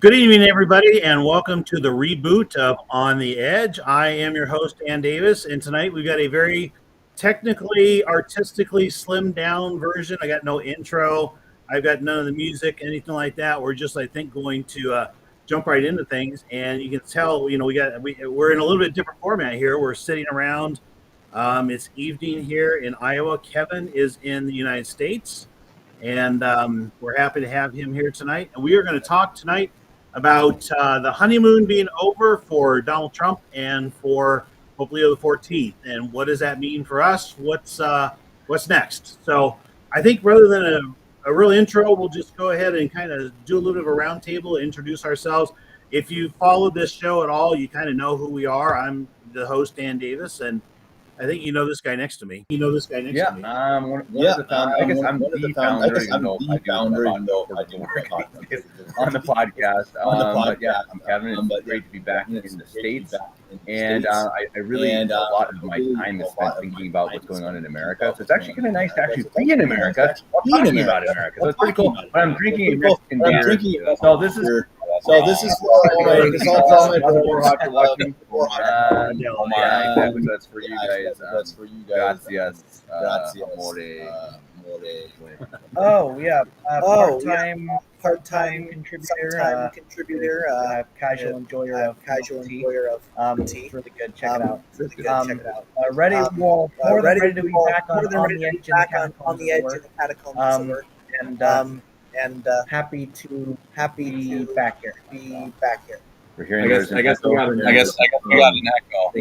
Good evening, everybody, and welcome to the reboot of On the Edge. I am your host, Dan Davis, and tonight we've got a very technically, artistically slimmed down version. I got no intro, I've got none of the music, anything like that. We're just, I think, going to jump right into things, and you can tell, we're in a little bit different format here. We're sitting around. It's evening here in Iowa. Kevin is in the United States, and we're happy to have him here tonight. And we are going to talk tonight about the honeymoon being over for Donald Trump and for Pope Leo the 14th, and what does that mean for us? What's next? So I think rather than a real intro, we'll just go ahead and kind of do a little bit of a roundtable, introduce ourselves. If you followed this show at all, you kind of know who we are. I'm the host, Dan Davis, and I think you know this guy next to me. One of the founders. I guess I'm the founder, even though I do on the podcast. But yeah, I'm Kevin. It's great to be back in the States. And I really, a lot of my time is spent thinking about what's going on in America. So it's actually kind of nice to actually be in America, talking about America. So it's pretty cool. But I'm drinking a Mexican beer. So this is... it's all from watching. That's for you guys. Gracias. Oh yeah, part-time contributor, casual enjoyer of tea. It's really good. Check it out. Ready to be back on the edge of the catacombs, and happy to be back here. We're hearing. I guess we got an echo.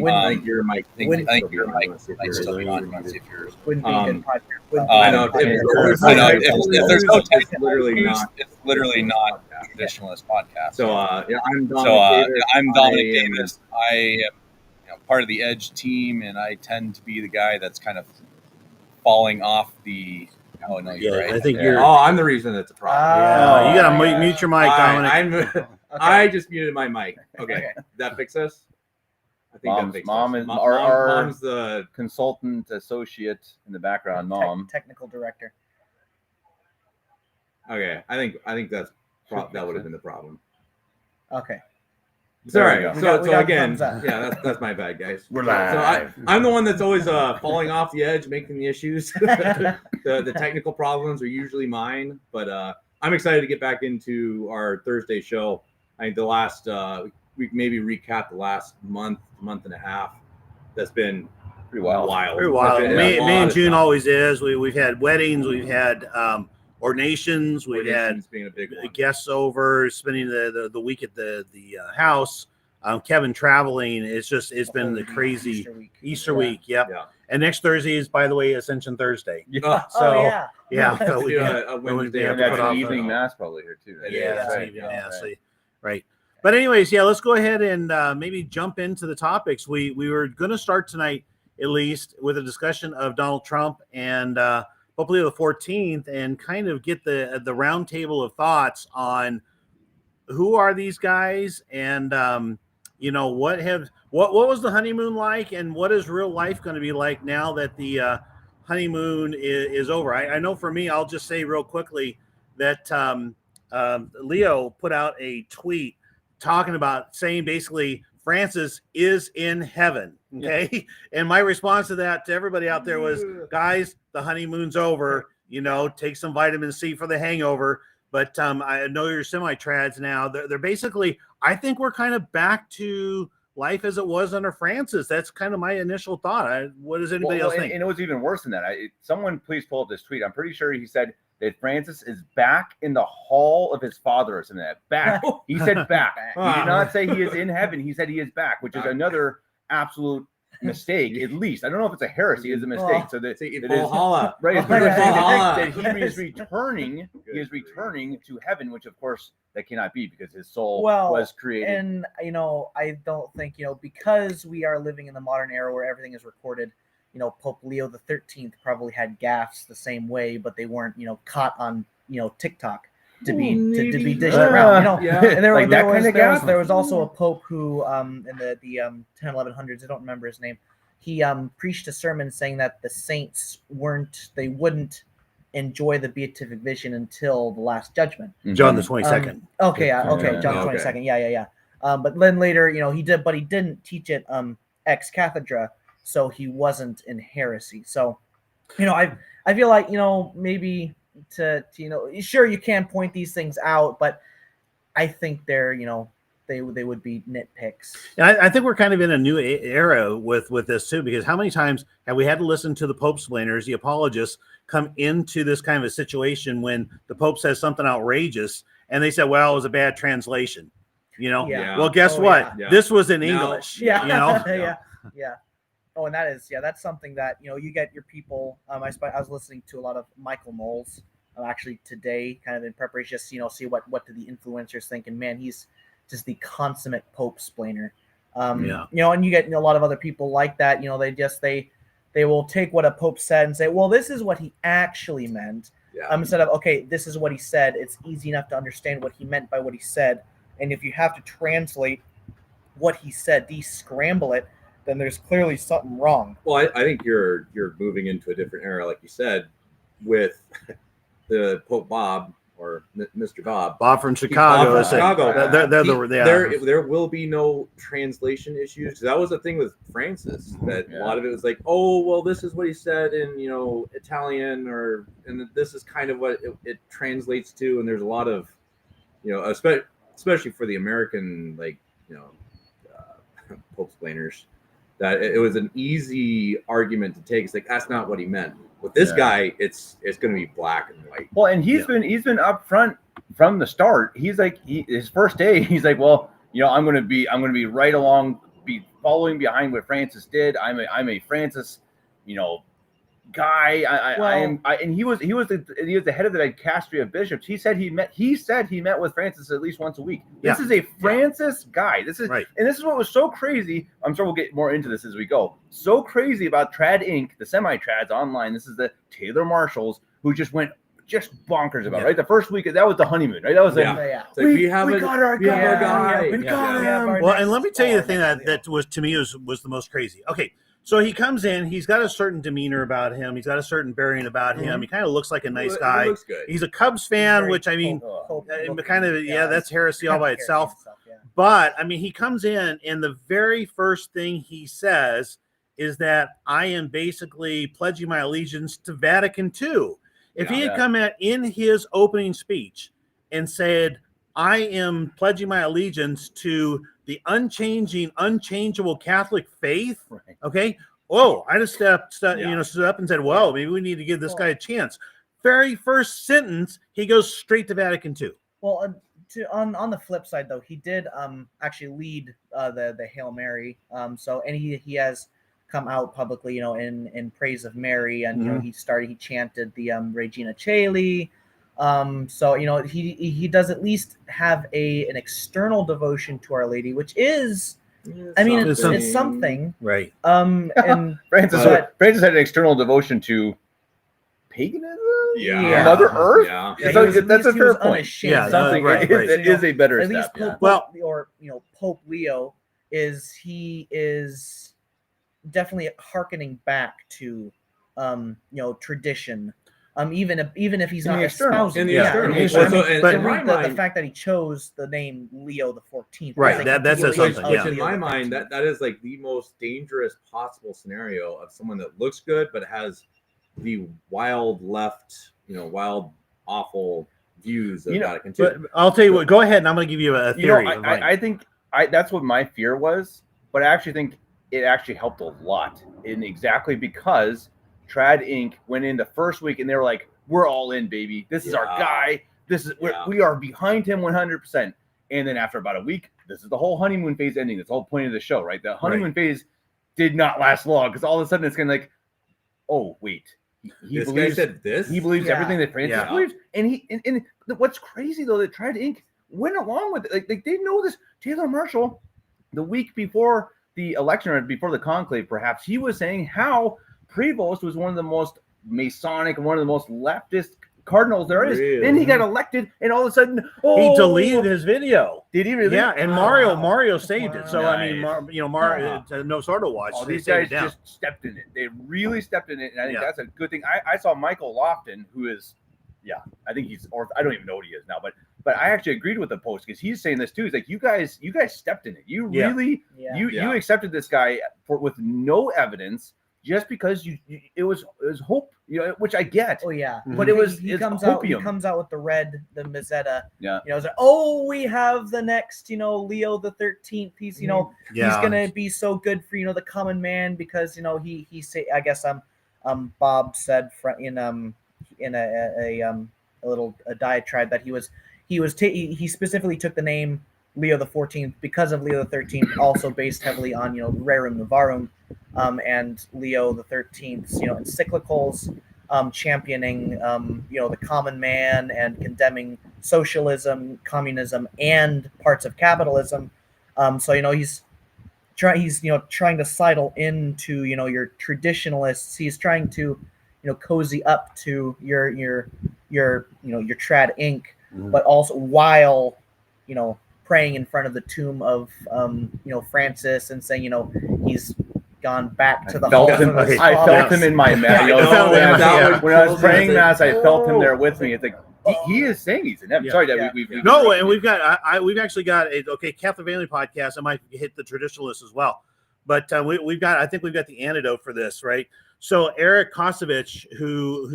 I think your mic. I think your mic might still be on. See if yours. Wouldn't be a good podcast. I know. If there's no text, it's literally not a traditionalist podcast. So I'm Dominic Davis. I am part of the Edge team, and I tend to be the guy that's kind of falling off the. Oh no, you're right. I think you're. Oh, I'm the reason it's a problem. You gotta mute your mic, Dominic. I just muted my mic. Okay, that fix us. I think that fixes us. Mom's the consultant associate in the background. Technical director. Okay, I think that would have been the problem. Okay. Sorry. So again, yeah, that's my bad, guys. We're live. So I'm the one that's always falling off the edge, making the issues. the technical problems are usually mine, but I'm excited to get back into our Thursday show. I think the last we maybe recap the last month and a half. That's been pretty wild. May and June always is. We've had weddings, we've had ordinations, we've had being a big one. Guests over, spending the week at the house. Kevin traveling. It's been the crazy Easter week. Yep. Yeah. And next Thursday is, by the way, Ascension Thursday. Yeah. So we have evening mass probably here too. Right? Right. But anyways, let's go ahead and maybe jump into the topics. We were going to start tonight, at least, with a discussion of Donald Trump and Pope Leo the 14th, and kind of get the round table of thoughts on who are these guys, and what was the honeymoon like, and what is real life going to be like now that the honeymoon is over. I know for me, I'll just say real quickly that Leo put out a tweet talking about saying basically Francis is in heaven. Okay. Yeah. And my response to that to everybody out there was, guys, the honeymoon's over, take some vitamin C for the hangover. But I know you're semi-trads now. They're basically, I think we're kind of back to life as it was under Francis. That's kind of my initial thought. What does anybody else think? And it was even worse than that. Someone please pull up this tweet. I'm pretty sure he said that Francis is back in the hall of his father or something like that. Back. He said back. He did not say he is in heaven. He said he is back, which is another absolute mistake, at least. I don't know if it's a heresy, it's a mistake. So that he is returning. He is returning to heaven, which of course that cannot be because his soul was created. And I don't think because we are living in the modern era where everything is recorded. Pope Leo the 13th probably had gaffes the same way, but they weren't caught on TikTok to be dished around. And there was also a pope who in the 10-1100s, I don't remember his name, he preached a sermon saying that the saints wouldn't enjoy the beatific vision until the Last Judgment. John the 22nd. Okay, John Yeah, the 22nd. Yeah. But then later, he did, but he didn't teach it ex cathedra, so he wasn't in heresy. So, I feel like maybe to sure you can point these things out, but I think they're they would be nitpicks. And I think we're kind of in a new era with this too, because how many times have we had to listen to the Pope splainers, the apologists, come into this kind of a situation when the Pope says something outrageous and they said, well, it was a bad translation. Well, guess what? Yeah. This was in English. Yeah. Oh, and that's something that you get your people. I was listening to a lot of Michael Knowles actually today, kind of in preparation, just see what do the influencers think, and man, he's just the consummate Pope splainer. And you get a lot of other people like that. They will take what a Pope said and say, well, this is what he actually meant. Instead of, okay, this is what he said. It's easy enough to understand what he meant by what he said. And if you have to translate what he said, de-scramble it, then there's clearly something wrong. Well, I think you're moving into a different era, like you said, with the Pope Bob or Mr. Bob. Bob from Chicago. There will be no translation issues. 'Cause that was the thing with Francis, that a lot of it was like, oh, well, this is what he said in Italian, and this is kind of what it translates to. And there's a lot of especially for the American Pope splainers, that it was an easy argument to take. It's like, that's not what he meant. With this guy, it's going to be black and white. Well, and he's been up front from the start. He's like, his first day, he's like, well, I'm going to be right along, be following behind what Francis did. I'm a Francis, guy. And he was the head of the dicastery of bishops. He said he met with Francis at least once a week. This is a Francis guy. This is right. And this is what was so crazy. I'm sure we'll get more into this as we go. So crazy about Trad Inc., the semi-trads online. This is the Taylor Marshalls who just went bonkers about it, right? The first week, that was the honeymoon, right? That was we got our guy. We got him. Well, and let me tell you the thing that was, to me, was the most crazy. Okay. So he comes in, he's got a certain demeanor about him. He's got a certain bearing about him. He kind of looks like a nice guy. He looks good. He's a Cubs fan, which, I mean, that's heresy all by itself. But, I mean, he comes in, and the very first thing he says is that I am basically pledging my allegiance to Vatican II. If he had come in his opening speech and said, I am pledging my allegiance to the unchangeable Catholic faith. Right. Okay. Oh, I just stood up and said, well, maybe we need to give this guy a chance. Very first sentence, he goes straight to Vatican II. Well, on the flip side, though, he did actually lead the Hail Mary. And he has come out publicly, in praise of Mary, and he chanted the Regina Caeli. So he does at least have an external devotion to Our Lady, which is, it's something, right? And Francis had an external devotion to paganism, Mother Earth. So that's a fair point. Something it is a better at least step. Pope Leo is definitely hearkening back to tradition. Even if he's not espousing, the fact that he chose the name Leo the 14th, right? That says something. Which in my mind, that is like the most dangerous possible scenario of someone that looks good but has the wild left, wild awful views of Vatican II. But I'll tell you what. Go ahead, and I'm going to give you a theory. I think that's what my fear was, but I actually think it actually helped a lot, exactly because Trad Inc. went in the first week and they were like, we're all in, baby. This is our guy. We are behind him 100%. And then after about a week, this is the whole honeymoon phase ending. That's the whole point of the show, right? The honeymoon phase did not last long because all of a sudden it's kind of like, oh, wait. He believes everything that Francis believes. And what's crazy, though, that Trad Inc. went along with it. Like they know this. Taylor Marshall, the week before the election or before the conclave, perhaps, he was saying how Prevost was one of the most Masonic and one of the most leftist cardinals there is. Really? Then he got elected, and all of a sudden, he deleted his video. Did he really? Yeah, and Mario saved it. So I mean, Nice. Mario, no Sardo watch. Oh, They these saved guys it down. just stepped in it. They really stepped in it, and I think Yeah. that's a good thing. I saw Michael Lofton, who is, I think he's, or I don't even know what he is now, but I actually agreed with the post because he's saying this too. He's like, you guys stepped in it. You really, you accepted this guy with no evidence. Just because it was hope, which I get. Oh yeah, but he comes out with the Mazetta. Yeah, it's like, we have the next, Leo the 13th. He's, he's gonna be so good for the common man because he say, I guess Bob said in a little diatribe that he specifically took the name Leo the 14th because of Leo the 13th, also based heavily on Rerum Novarum, and Leo the 13th's encyclicals, championing the common man and condemning socialism, communism, and parts of capitalism. So he's trying to sidle into your traditionalists. He's trying to cozy up to your trad Inc., but also while praying in front of the tomb of Francis and saying he's gone back to the halls of his I father. felt him in my mass. When I was praying mass, I felt him there with me. It's like he is saying he's an M. Sorry that we've no, and we've actually got a Catholic Family podcast. I might hit the traditionalist as well, but we've got the antidote for this, right? So Eric Kosovich, who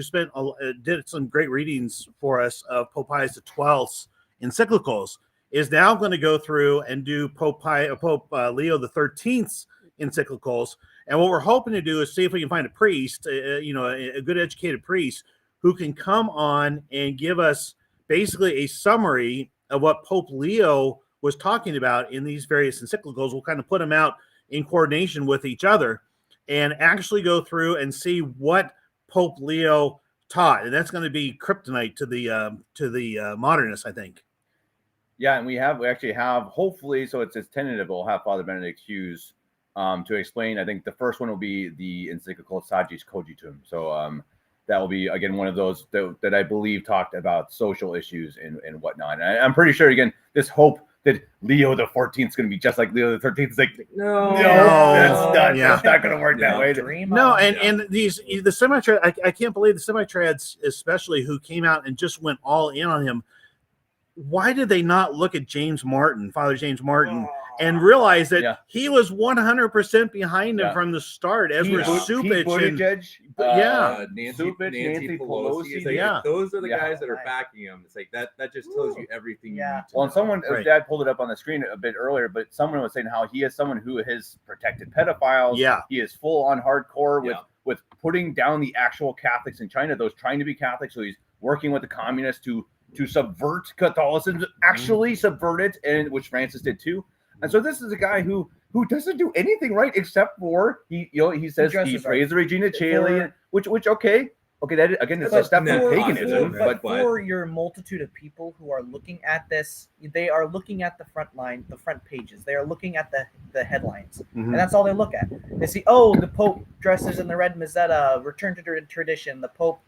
did some great readings for us of Pope Pius XII's encyclicals, is now going to go through and do Pope Leo the 13th's encyclicals. And what we're hoping to do is see if we can find a priest, a good educated priest who can come on and give us basically a summary of what Pope Leo was talking about in these various encyclicals. We'll kind of put them out in coordination with each other and actually go through and see what Pope Leo taught. And that's going to be kryptonite to the modernists, I think. Yeah, and we actually have, hopefully, so it's tentative, we'll have Father Benedict Hughes to explain. I think the first one will be the encyclical Sagis Cogitum. So that will be, again, one of those that I believe talked about social issues and whatnot. And I'm pretty sure, again, this hope that Leo the 14th is going to be just like Leo the 13th. It's like, no, that's not going to work that way. No, and the semi-trad, I can't believe the semi-trads, especially, who came out and just went all in on him. Why did they not look at Father James Martin, and realize that he was 100% behind him from the start, as were Supich and Nancy Pelosi. Those are the guys that are backing him. It's like that just tells you everything you need to know. And someone, Dad pulled it up on the screen a bit earlier, but someone was saying how he is someone who has protected pedophiles. Yeah, he is full on hardcore with putting down the actual Catholics in China, those trying to be Catholic. So he's working with the communists to subvert Catholicism, actually subvert it, and which Francis did too. And so this is a guy who doesn't do anything right except for he says he prays the Regina Caeli, which okay, that again is a step from paganism. But for your multitude of people who are looking at this, they are looking at the front pages. They are looking at the headlines, and that's all they look at. They see, the Pope dresses in the red Mazetta, return to tradition. The Pope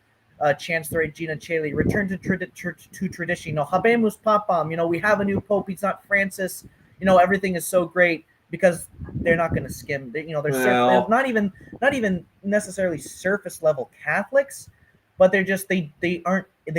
Chancellor Regina Caeli, return to tradition. Habemus Papam. We have a new Pope. He's not Francis. Everything is so great because they're not going to skim. They're not even necessarily surface level Catholics, but they're just they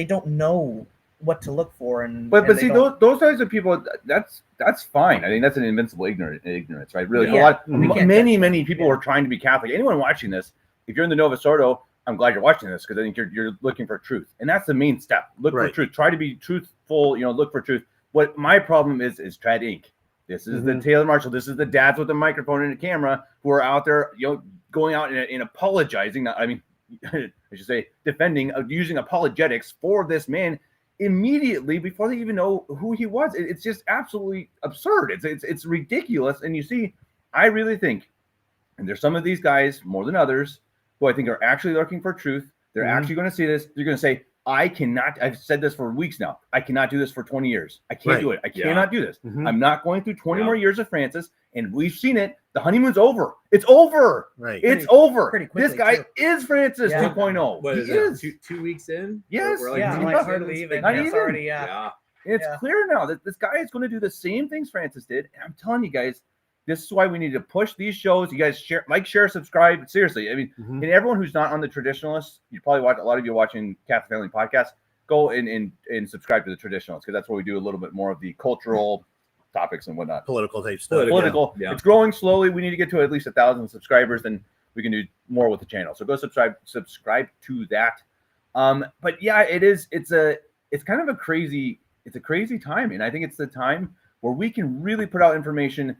don't know what to look for. But see, those types of people, that's fine. I think that's an invincible ignorance, right? Really, many people are trying to be Catholic. Anyone watching this, if you're in the Novus Ordo, I'm glad you're watching this because I think you're looking for truth, and that's the main step. Look for truth. Try to be truthful. Look for truth. What my problem is Trad Inc. This is the Taylor Marshall. This is the dads with the microphone and the camera who are out there, going out and apologizing. I mean, I should say defending, using apologetics for this man immediately before they even know who he was. It's just absolutely absurd. It's ridiculous. And you see, I really think, and there's some of these guys more than others who I think are actually looking for truth. They're actually going to see this. They're going to say, I cannot, I've said this for weeks now, I cannot do this for 20 years. I can't do it. I cannot do this. I'm not going through 20 more years of Francis, and we've seen it. The honeymoon's over. It's over. Right. It's over. Pretty quickly, this guy too. is Francis Yeah. 2.0. What he is it? 2 weeks in? Yes. We're like Yeah, 2 like weeks in hardly this even. thing? Not It's even. already, Yeah. It's Yeah. clear now that this guy is going to do the same things Francis did. And I'm telling you guys, this is why we need to push these shows. You guys share, subscribe. Seriously, I mean, Mhm. and everyone who's not on the Traditionalists, you probably watch a lot of you watching Catholic Family Podcast. Go and subscribe to the Traditionalists because that's where we do a little bit more of the cultural topics and whatnot. Political type stuff. Political. Yeah. It's growing slowly. We need to get to at least 1,000 subscribers, then we can do more with the channel. So go subscribe to that. But yeah, it's kind of a crazy time, and I think it's the time where we can really put out information,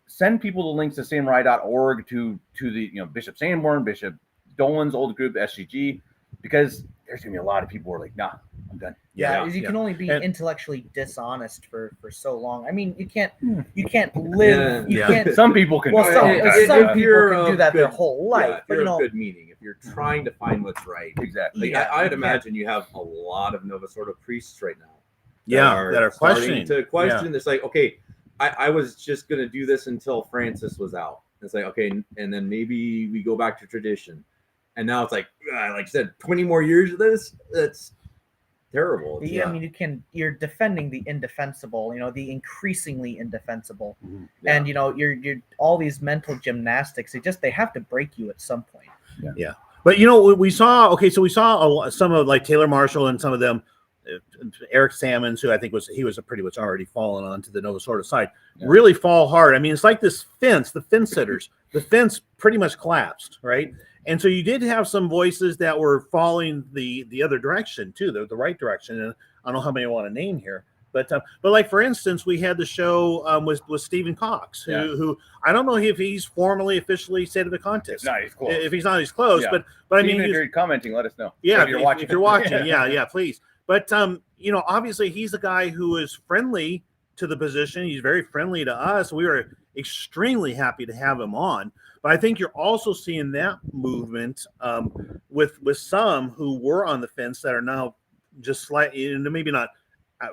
send people the links to samurai.org to the Bishop Sanborn, Bishop Dolan's old group, SGG, because there's gonna be a lot of people who are like, nah, I'm done. Yeah, you can only be And- intellectually dishonest for so long. I mean, you can't live. You Yeah. can't. Some people can. Well, some If people you're can do of that their good- whole life, Yeah, if but you're you know, of good meaning, if you're trying to find what's right. Exactly. Like, Yeah, I'd you imagine you have a lot of Nova Sordo priests right now. That are starting questioning. to question. It's like, okay, I was just going to do this until Francis was out. It's like, okay, and then maybe we go back to tradition. And now it's like I said, 20 more years of this. That's terrible. I mean, you're defending the indefensible. The increasingly indefensible, Mhm. and you're all these mental gymnastics. They have to break you at some point. Yeah. But we saw some of like Taylor Marshall and some of them, Eric Sammons, who I think was pretty much already fallen onto the Nova Sordo side, really fall hard. I mean, it's like this fence, the fence sitters, the fence pretty much collapsed, right? And so you did have some voices that were falling the other direction too, the right direction. And I don't know how many I want to name here, but like for instance, we had the show with Stephen Cox, who I don't know if he's formally officially state of the contest. If he's not, he's close. Yeah. But I mean, if you're commenting, let us know. Yeah, if you're watching. If you're watching, yeah, please. But obviously he's a guy who is friendly to the position. He's very friendly to us. We were extremely happy to have him on. But I think you're also seeing that movement with some who were on the fence that are now just slightly, maybe not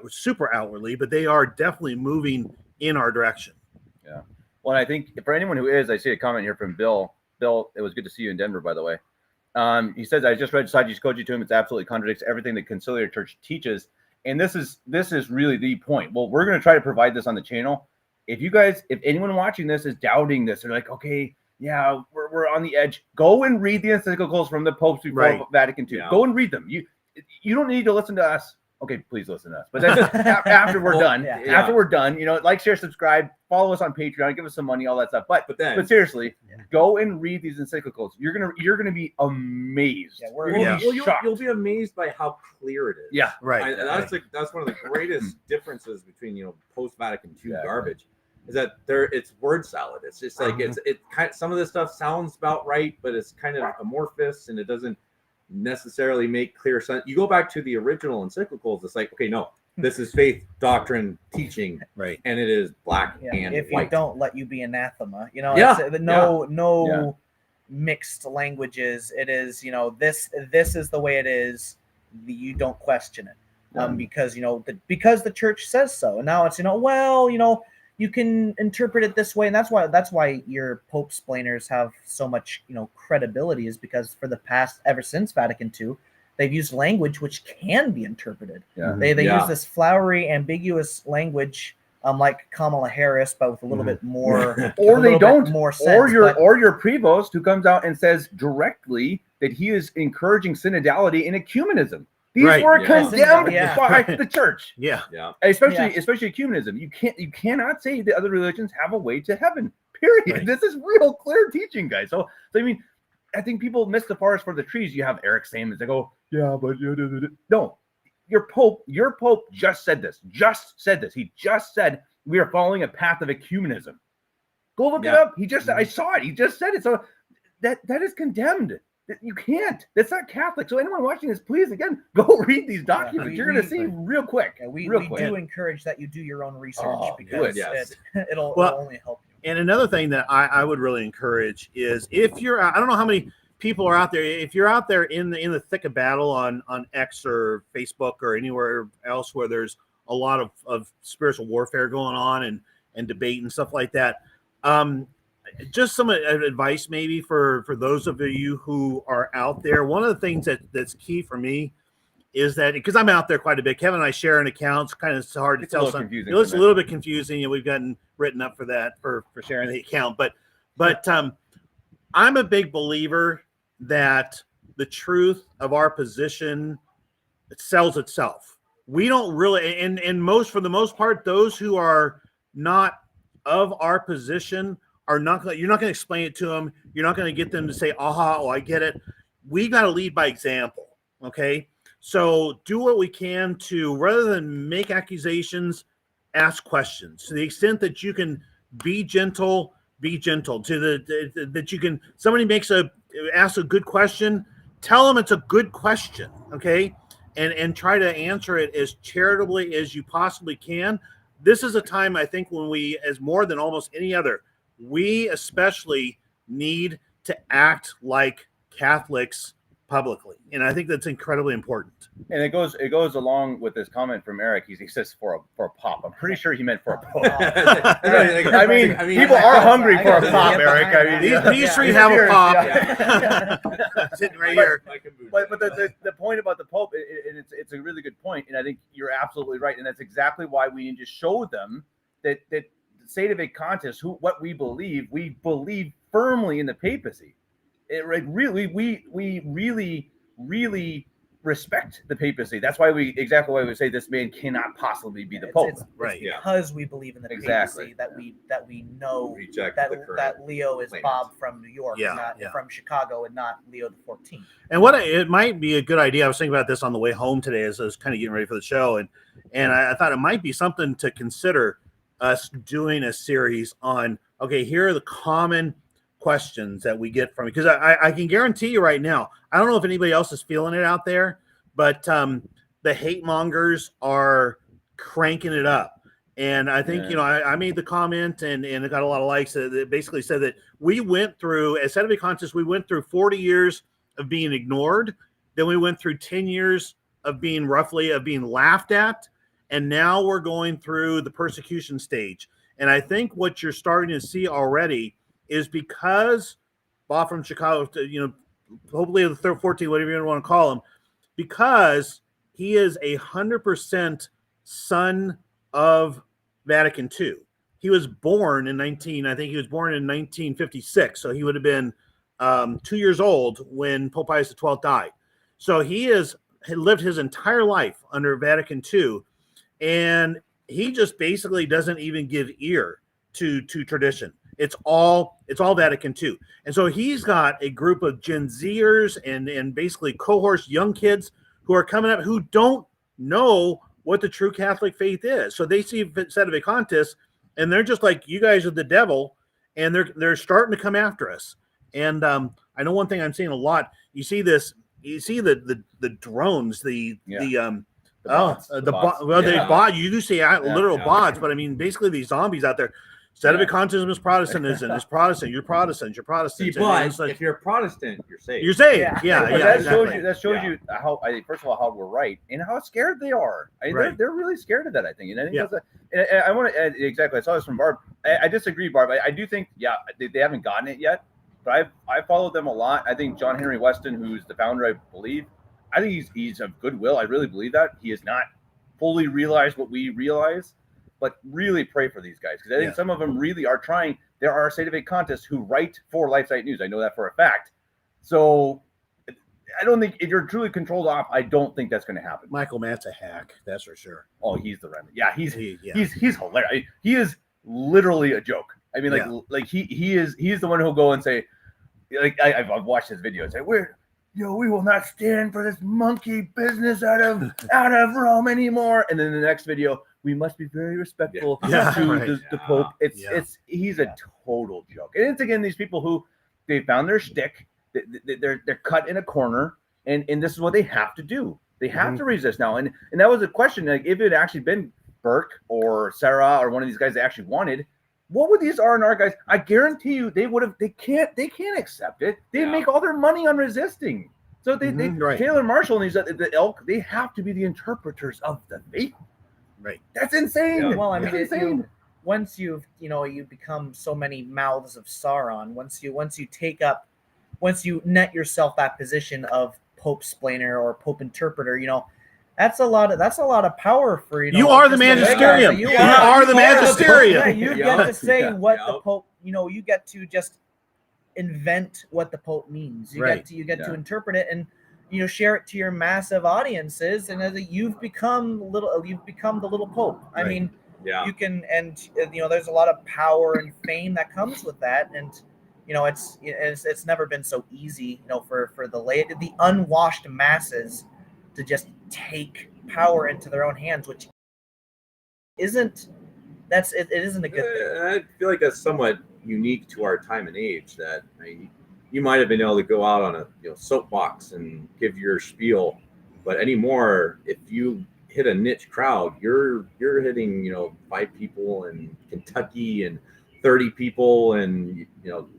super outwardly, but they are definitely moving in our direction. Yeah. Well, I think for anyone who is, I see a comment here from Bill. Bill, it was good to see you in Denver, by the way. He says, I just read Saji's Koji to him. It absolutely contradicts everything the Conciliar Church teaches. And this is really the point. Well, we're going to try to provide this on the channel. If anyone watching this is doubting this, they're like, okay, yeah, we're on the edge. Go and read the encyclicals from the popes before Vatican II. Yeah. Go and read them. You don't need to listen to us. Okay, please listen to us. But then after we're done, after we're done, like, share, subscribe, follow us on Patreon, give us some money, all that stuff. But seriously, go and read these encyclicals. You're gonna be amazed. You'll be amazed by how clear it is. Yeah, right. And that's one of the greatest differences between post Vatican II garbage. Is that it's word salad. It's just like some of this stuff sounds about right, but it's kind of amorphous and it doesn't necessarily make clear sense. You go back to the original encyclicals, it's like, okay, no, this is faith, doctrine, teaching, right? And it is black and if white. you don't, let you be anathema. No mixed languages. It is, this is the way it is. You don't question it, because because the church says so. And now it's you can interpret it this way, and that's why your Pope splainers have so much credibility, is because for the past, ever since Vatican II, they've used language which can be interpreted. Yeah. They use this flowery, ambiguous language, like Kamala Harris, but with a little bit more, or they don't, more sense, or your prevost who comes out and says directly that he is encouraging synodality and ecumenism. These were condemned by the church. Yeah. Especially ecumenism. You cannot say the other religions have a way to heaven. Period. Right. This is real clear teaching, guys. So I mean, I think people miss the forest for the trees. You have Eric Sammons. They go, yeah, but no. Your Pope just said this. He just said we are following a path of ecumenism. Go look it up. He just I saw it. He just said it. So that is condemned. You can't. That's not Catholic. So anyone watching this, please, again, go read these documents. You're going to see real quick. We do encourage that you do your own research, because it'll only help you. And another thing that I would really encourage is, if you're, I don't know how many people are out there. If you're out there in the thick of battle on X or Facebook or anywhere else where there's a lot of spiritual warfare going on and debate and stuff like that, Just some advice maybe for those of you who are out there. One of the things that's key for me is that, because I'm out there quite a bit, Kevin and I share an account. It's kind of hard to tell. It's a little bit confusing, and we've gotten written up for that for sharing the account. But I'm a big believer that the truth of our position, it sells itself. We don't really, and for the most part, those who are not of our position are not. You're not going to explain it to them. You're not going to get them to say, "Aha, oh, I get it." We got to lead by example. Okay. So do what we can to, rather than make accusations, ask questions. To the extent that you can be gentle. To that you can. Somebody asks a good question, tell them it's a good question, okay, and try to answer it as charitably as you possibly can. This is a time, I think, when we, as more than almost any other, we especially need to act like Catholics publicly, and I think that's incredibly important. And it goes along with this comment from Eric. He says for a pop. I'm pretty sure he meant for a pop. I mean, people are hungry for a pop, Eric. I mean, these three have a pop sitting right here. But the point about the Pope, it's a really good point, and I think you're absolutely right, and that's exactly why we need to show them that the state of a contest, what we believe firmly in the papacy. We really respect the papacy. That's why we say this man cannot possibly be the Pope. It's because we believe in the papacy that we know that Leo is Bob from New York, not from Chicago, and not Leo the 14th. And it might be a good idea. I was thinking about this on the way home today as I was kind of getting ready for the show, and I thought it might be something to consider us doing a series on. Okay, here are the common questions that we get from, because I can guarantee you right now, I don't know if anybody else is feeling it out there, but the hate mongers are cranking it up. And I think, I made the comment and it got a lot of likes that basically said that we went through, as head of a contest, we went through 40 years of being ignored. Then we went through 10 years of being laughed at. And now we're going through the persecution stage. And I think what you're starting to see already is because Bob from Chicago, hopefully the 14, whatever you want to call him, because he is 100% son of Vatican II. He was born in 1956, so he would have been 2 years old when Pope Pius XII died. So he lived his entire life under Vatican II, and he just basically doesn't even give ear to tradition. It's all Vatican II. And so he's got a group of Gen Zers and basically cohorts, young kids who are coming up who don't know what the true Catholic faith is. So they see set of a contest and they're just like, you guys are the devil, and they're starting to come after us. And I know one thing I'm seeing a lot, you see the drones, the bots. You do see literal bots, but I mean basically these zombies out there. Instead of a contest is Protestantism, is Protestant. You're Protestant. You're Protestant. See, but if you're a Protestant, you're saved. You're saved. Yeah. That shows you how, first of all, how we're right and how scared they are. They're really scared of that, I think. And I think I want to add, exactly. I saw this from Barb. I disagree, Barb. I do think, they haven't gotten it yet, but I followed them a lot. I think John Henry Weston, who's the founder, I believe, I think he's of goodwill. I really believe that. He has not fully realized what we realize. But really pray for these guys, because I think some of them really are trying. There are State of a Contest who write for LifeSite News. I know that for a fact. So I don't think, if you're truly controlled off, I don't think that's going to happen. Michael Matt's a hack, that's for sure. Oh, he's the remedy. Yeah, he's hilarious. He is literally a joke. I mean, he's the one who'll go and say, like, I've watched his video and say, we will not stand for this monkey business out of Rome anymore. And then the next video, we must be very respectful to the Pope. He's a total joke. And it's, again, these people who they found their shtick. They're cut in a corner, and this is what they have to do. They have to resist now. And that was a question. Like, if it had actually been Burke or Sarah or one of these guys they actually wanted, what would these R&R guys? I guarantee you, they would have. They can't accept it. They make all their money on resisting. So they Taylor Marshall and the ilk. They have to be the interpreters of the faith. Right. That's insane. Yeah. Well, I mean, once you've you become so many mouths of Sauron, once you net yourself that position of Pope Splainer or Pope Interpreter, that's a lot of power for you are the magisterium. You are the magisterium. You get to say what the Pope, you get to just invent what the Pope means. You get to interpret it and share it to your massive audiences, and you've become the little Pope. I mean, you can, and there's a lot of power and fame that comes with that, and it's never been so easy, for the unwashed masses to just take power into their own hands, which isn't it isn't a good thing. I feel like that's somewhat unique to our time and age, that you might have been able to go out on a soapbox and give your spiel, but anymore, if you hit a niche crowd, you're hitting 5 people in Kentucky and 30 people in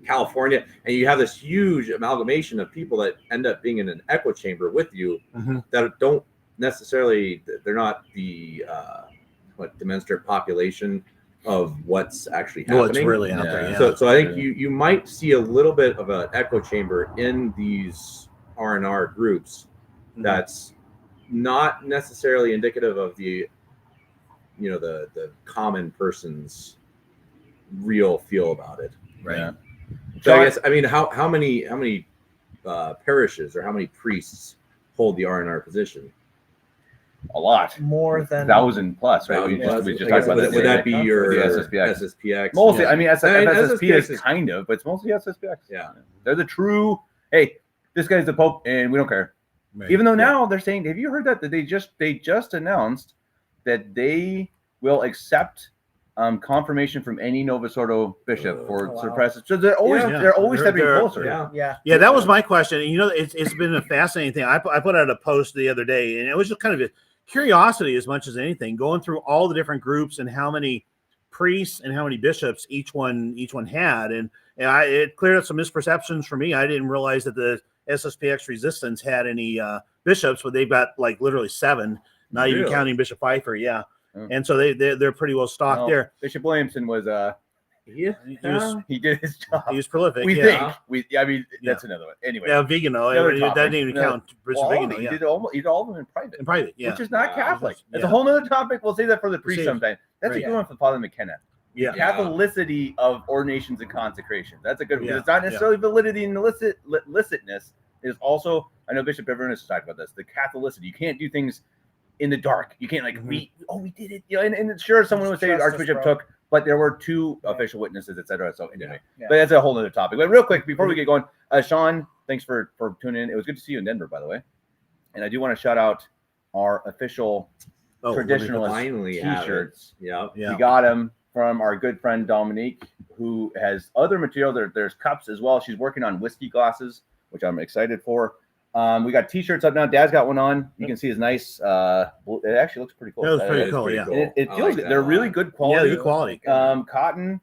California, and you have this huge amalgamation of people that end up being in an echo chamber with you, that don't necessarily, they're not the demonstrate population of what's actually happening. What's really out there. Yeah. So I think you might see a little bit of an echo chamber in these R&R groups. That's not necessarily indicative of the the common person's real feel about it. Right. Yeah. So I guess, how many parishes or how many priests hold the R&R position? A lot. More than 1,000 plus, right? We just talked about that. Would that be your SSPX? Mostly, SSPX is kind of, but it's mostly SSPX. Yeah. They're the true, hey, this guy's the Pope and we don't care. Right. Even though now they're saying, have you heard that they just announced that they will accept confirmation from any Novus Ordo bishop for suppress. So they're always stepping closer. Yeah. That was my question. It's been a fascinating thing. I put out a post the other day, and it was just kind of a curiosity as much as anything, going through all the different groups and how many priests and how many bishops each one had, and it cleared up some misperceptions for me. I didn't realize that the SSPX Resistance had any bishops, but they've got like literally 7, not even counting Bishop Pfeiffer. Yeah. And so they're pretty well stocked there. Bishop Williamson was he did his job. He was prolific. We think. That's another one. Anyway. Yeah, Vigano. That didn't even count. Bishop Vigano. He did all of them in private. Which is not Catholic. It's a whole other topic. We'll say that for the priest sometime. That's a good one for Father McKenna. Yeah. Catholicity of ordinations and consecration. That's a good one. It's not necessarily validity and licitness. It is also, I know Bishop Everness has talked about this, the Catholicity. You can't do things in the dark. You can't we did it. And sure, someone would say Archbishop took, but there were 2 official witnesses, etc. So anyway, but that's a whole other topic. But real quick, before we get going, Sean, thanks for tuning in. It was good to see you in Denver, by the way. And I do want to shout out our official traditionalist T-shirts. Yeah. We got them from our good friend Dominique, who has other material. There's cups as well. She's working on whiskey glasses, which I'm excited for. We got T-shirts up now. Dad's got one on. You can see his nice. It actually looks pretty cool. That was pretty cool. Yeah, cool. It feels good. They're really good quality. Yeah, good quality. Cotton.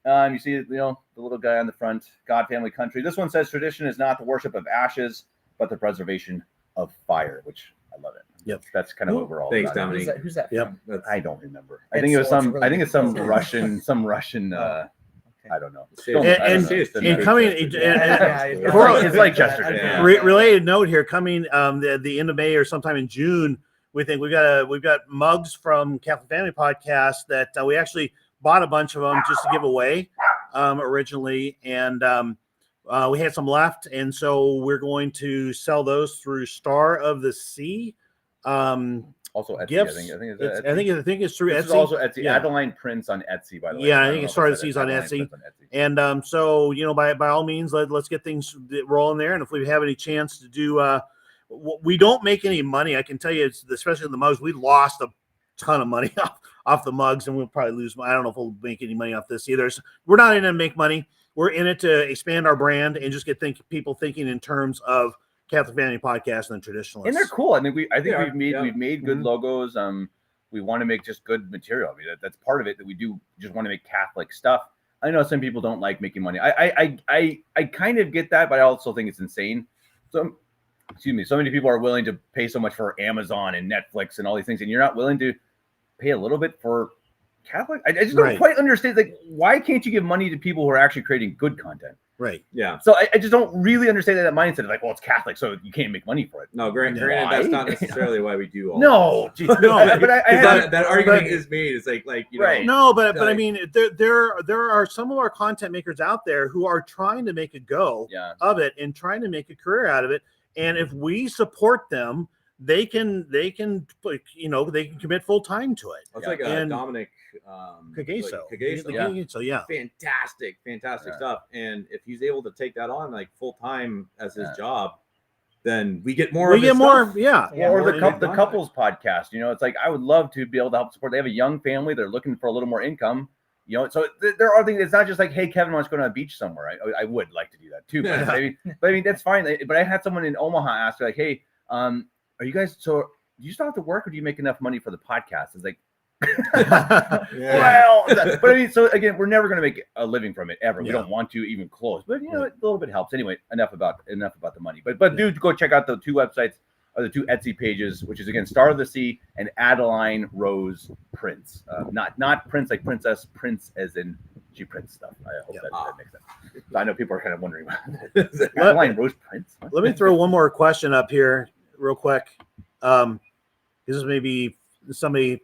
You see, the little guy on the front. God, family, country. This one says tradition is not the worship of ashes, but the preservation of fire, which I love it. Yep, that's kind of overall. Thanks, Dominique. Who's that? Yep, I don't remember. I think it was some. I think it's some Russian. I don't know. And coming, it's like Chesterton. Related note here, coming the end of May or sometime in June, we think we've got mugs from Catholic Family Podcast that we actually bought a bunch of them just to give away originally, and we had some left, and so we're going to sell those through Star of the Sea. Also Etsy, gifts. I think it's through Etsy. Also Etsy. Yeah. Adeline Prints on Etsy, by the way. Yeah, I think it started seas on Etsy. And so by all means, let's get things rolling there. And if we have any chance to do, we don't make any money. I can tell you, especially in the mugs, we lost a ton of money off the mugs, and we'll probably lose. I don't know if we'll make any money off this either. So we're not in it to make money. We're in it to expand our brand and just get people thinking in terms of Catholic Family Podcast and the Traditionalists. And they're cool. I think we've made good logos. We want to make just good material. I mean, that's part of it, that we do just want to make Catholic stuff. I know some people don't like making money. I kind of get that, but I also think it's insane. So many people are willing to pay so much for Amazon and Netflix and all these things, and you're not willing to pay a little bit for Catholic? I just don't quite understand. Like, why can't you give money to people who are actually creating good content? Right. Yeah. So I just don't really understand that mindset of like, well, it's Catholic, so you can't make money for it. No, granted, that's not necessarily why we do all no, this. no, but that argument is made. It's like you know. No, but I mean, there are some of our content makers out there who are trying to make a go of it and trying to make a career out of it. And if we support them, they can commit full time to it. It's like Dominic Cageso, fantastic stuff. And if he's able to take that on like full time as his job, then we get more. Or the couples podcast. You know, it's like I would love to be able to help support. They have a young family. They're looking for a little more income. You know, so there are things. It's not just like, hey, Kevin wants to go to a beach somewhere. I would like to do that too, but I mean that's fine. But I had someone in Omaha ask like, hey, are you guys? So do you still have to work, or do you make enough money for the podcast? It's like, well, but I mean, so again, we're never going to make a living from it ever. We don't want to even close, but you know, a little bit helps. Anyway, enough about the money. But do go check out the two websites or the two Etsy pages, which is again Star of the Sea and Adeline Rose Prince. Not Prince like princess, Prince as in she prints stuff. I hope that makes sense. I know people are kind of wondering about it. Adeline Rose Prince. Let me throw one more question up here real quick. This is maybe somebody.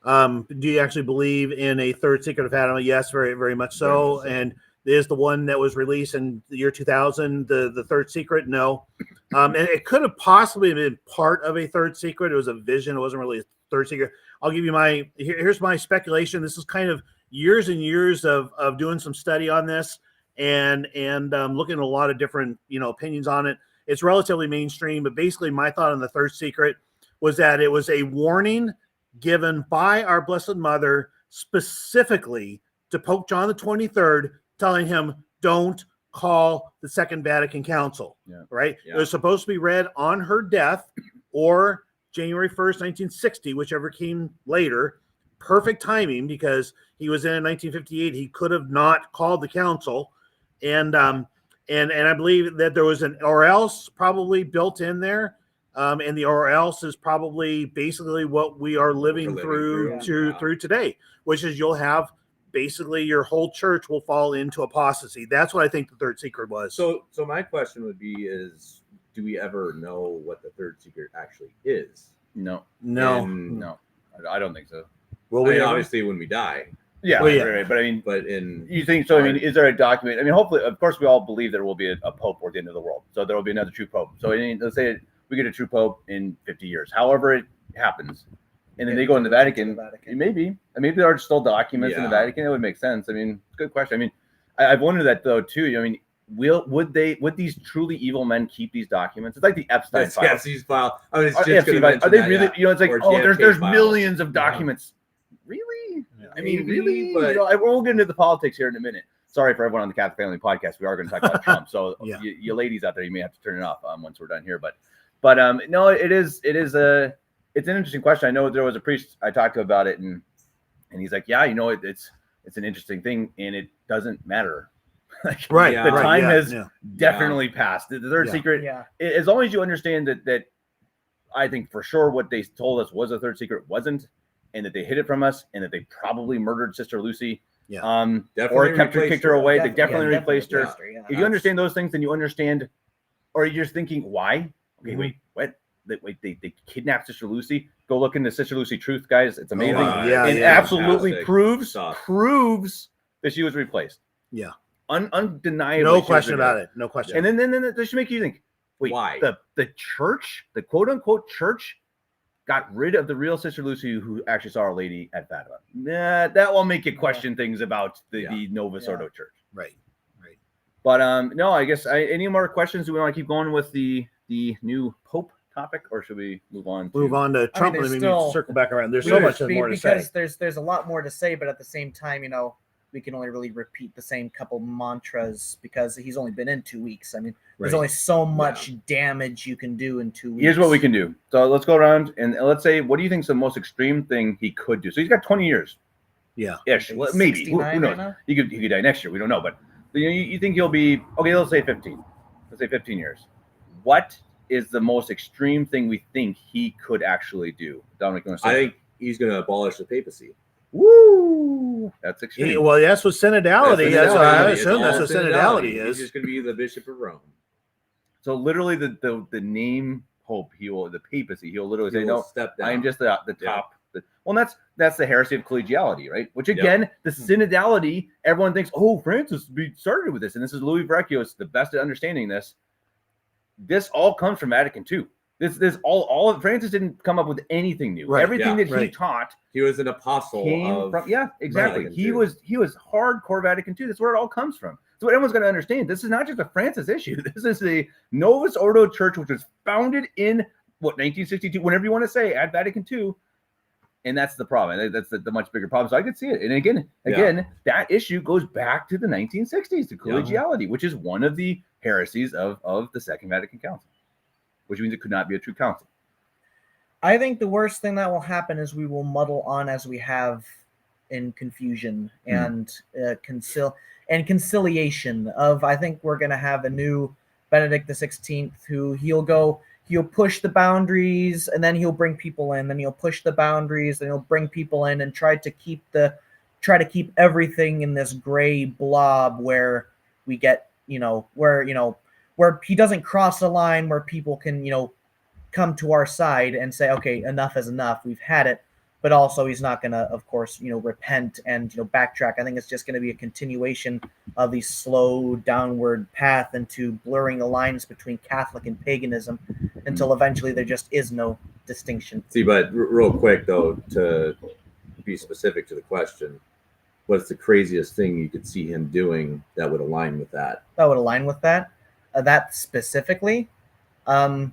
Do you actually believe in a third secret of Fatima? Yes, very, very much so. And is the one that was released in the year 2000 the third secret? No. And it could have possibly been part of a third secret. It was a vision. It wasn't really a third secret. I'll give you here's my speculation. This is kind of years and years of doing some study on this and looking at a lot of different, opinions on it. It's relatively mainstream, but basically my thought on the third secret was that it was a warning given by our Blessed Mother specifically to Pope John the 23rd, telling him, don't call the Second Vatican Council, right? Yeah. It was supposed to be read on her death or January 1st, 1960, whichever came later. Perfect timing because he was in 1958. He could have not called the council. And I believe that there was an or else probably built in there. And the or else is probably basically what we are living through today, which is you'll have basically your whole church will fall into apostasy. That's what I think the third secret was. So my question would be is, do we ever know what the third secret actually is? No. I don't think so. Well, obviously when we die. Yeah, right. But I mean, you think so? I mean, is there a document? I mean, hopefully, of course, we all believe there will be a pope or the end of the world. So there will be another true pope. So let's say we get a true pope in 50 years, however it happens, and then they go in the Vatican. Maybe there are still documents in the Vatican. It would make sense. I mean, it's a good question. I mean, I've wondered that though too. I mean, would these truly evil men keep these documents? It's like the Epstein files. Epstein's file. I mean, are they really? It's like there's millions of documents. Really? Yeah. I mean, really? But we'll get into the politics here in a minute. Sorry for everyone on the Catholic Family Podcast. We are going to talk about Trump. So you ladies out there, you may have to turn it off once we're done here. But no, it's an interesting question. I know there was a priest I talked to about it, and he's like, it's an interesting thing, and it doesn't matter. Right. The time has definitely passed. The third secret, as long as you understand that I think for sure what they told us was a third secret wasn't, and that they hid it from us, and that they probably murdered Sister Lucy. Or kicked her away. They definitely replaced her. If you understand those things, then you understand, or you're just thinking, why? Okay, wait, what? They kidnapped Sister Lucy. Go look into Sister Lucy Truth, guys. It's amazing. It absolutely proves that she was replaced. Yeah. Undeniably. No question about it. No question. And then that should make you think, wait, why? The church, the quote unquote church, got rid of the real Sister Lucy who actually saw Our Lady at Fatima. That will make you question things about the Novus Ordo Church. Right. But no, I guess any more questions? Do we want to keep going with the new Pope topic, or should we move on to Trump and maybe circle back around? There's so much more to say. Because there's a lot more to say, but at the same time, we can only really repeat the same couple mantras because he's only been in 2 weeks. I mean, there's only so much damage you can do in 2 weeks. Here's what we can do. So let's go around and let's say, what do you think is the most extreme thing he could do? So he's got 20 years. Yeah. Ish. Maybe. Who knows? Right, he could die next year. We don't know. But you think he'll be, okay, let's say 15. Let's say 15 years. What is the most extreme thing we think he could actually do? Dominic, you want to say I think he's going to abolish the papacy. Woo! That's extreme. Well, that's what synodality. That's what I assume. That's what synodality is. He's just going to be the Bishop of Rome. So literally, the name Pope, the papacy, he'll literally say, "No, I am just the top." Well, that's the heresy of collegiality, right? Which again, the synodality, everyone thinks, "Oh, Francis started with this," and this is Louis Verrecchio is the best at understanding this. This all comes from Vatican II. This all of Francis didn't come up with anything new. Right, Everything that he taught, he was an apostle from exactly. Vatican He II. was hardcore Vatican II. That's where it all comes from. So what everyone's going to understand, this is not just a Francis issue. This is the Novus Ordo Church, which was founded in 1962, whatever you want to say, at Vatican II. And that's the problem. That's the much bigger problem. So I could see it. And again, that issue goes back to the 1960s, to collegiality, which is one of the heresies of the Second Vatican Council, which means it could not be a true council. I think the worst thing that will happen is we will muddle on as we have in confusion and conciliation of, I think we're going to have a new Benedict XVI who he'll push the boundaries and then he'll bring people in, then he'll push the boundaries, then he'll bring people in and try to keep everything in this gray blob where we get, where he doesn't cross the line where people can, come to our side and say, okay, enough is enough. We've had it. But also he's not going to, of course, repent and, backtrack. I think it's just going to be a continuation of the slow downward path into blurring the lines between Catholic and paganism until eventually there just is no distinction. See, but real quick, though, to be specific to the question, what's the craziest thing you could see him doing that would align with that? That would align with that? That specifically, to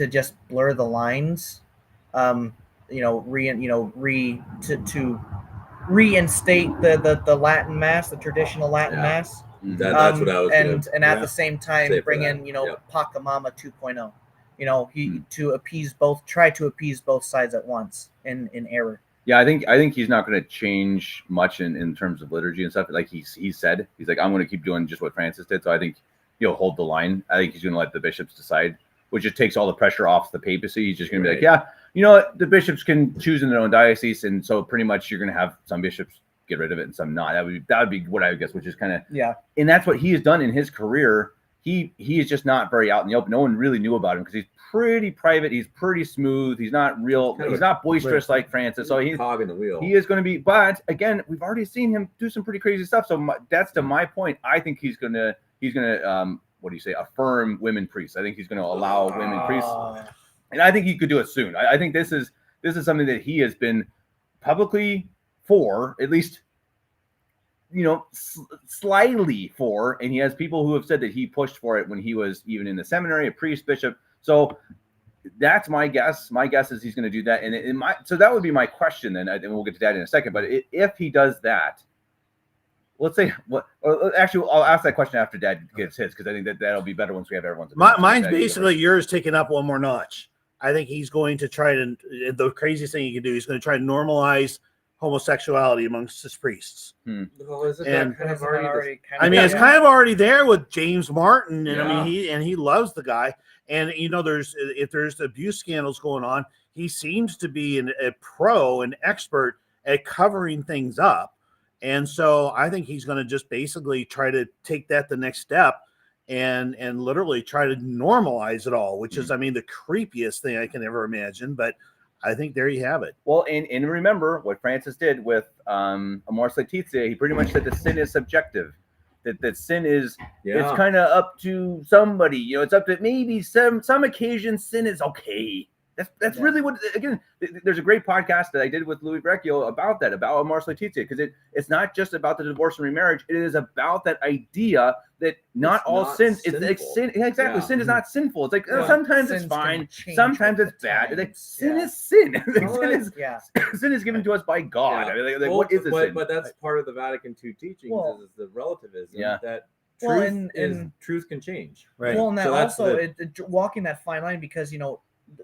just blur the lines, to reinstate the Latin Mass, the traditional Latin Mass. That's what I was and at the same time bring in Pachamama 2.0. Try to appease both sides at once in error. Yeah, I think he's not going to change much in terms of liturgy and stuff. Like he said, he's like, I'm going to keep doing just what Francis did. So I think he'll hold the line. I think he's going to let the bishops decide, which just takes all the pressure off the papacy. He's just going to be like, yeah, you know what? The bishops can choose in their own diocese, and so pretty much you're going to have some bishops get rid of it and some not. That would be what I would guess, which is kind of And that's what he has done in his career. He is just not very out in the open. No one really knew about him because he's pretty private. He's pretty smooth. He's not real. He's not boisterous like Francis. So he's cog in the wheel. He is going to be. But again, we've already seen him do some pretty crazy stuff. So that's to my point. I think he's gonna what do you say? Affirm women priests. I think he's going to allow women priests. And I think he could do it soon. I think this is something that he has been publicly for, at least, slightly for, and he has people who have said that he pushed for it when he was even in the seminary, a priest, bishop. So that's my guess. My guess is he's going to do that. And so that would be my question then, and we'll get to that in a second. But if he does that, let's say actually, I'll ask that question after Dad gets his, because I think that'll be better once we have everyone's. Mine's basically yours taken up one more notch. I think he's going to try to, the craziest thing he can do, he's going to try to normalize homosexuality amongst his priests. Well, isn't that kind of already? It's kind of already there with James Martin, and he loves the guy. And if there's abuse scandals going on, he seems to be a pro and expert at covering things up. And so I think he's going to just basically try to take that the next step and literally try to normalize it all, which is, the creepiest thing I can ever imagine. But I think there you have it. Well, and remember what Francis did with Amoris Laetitia. He pretty much said that sin is subjective. That sin is it's kind of up to somebody. It's up to maybe some occasions sin is okay. That's really what, again, there's a great podcast that I did with Louis Verrecchio about Amoris Laetitia, because it's not just about the divorce and remarriage. It is about that idea that not all sin is like sin. Yeah, exactly. Yeah. Sin is not sinful. It's like sometimes it's fine, sometimes it's bad. It's like sin is sin. Sin is given to us by God. Yeah. What is sin? But that's part of the Vatican II teachings is the relativism that truth can change. Right. Well, and that also walking that fine line, because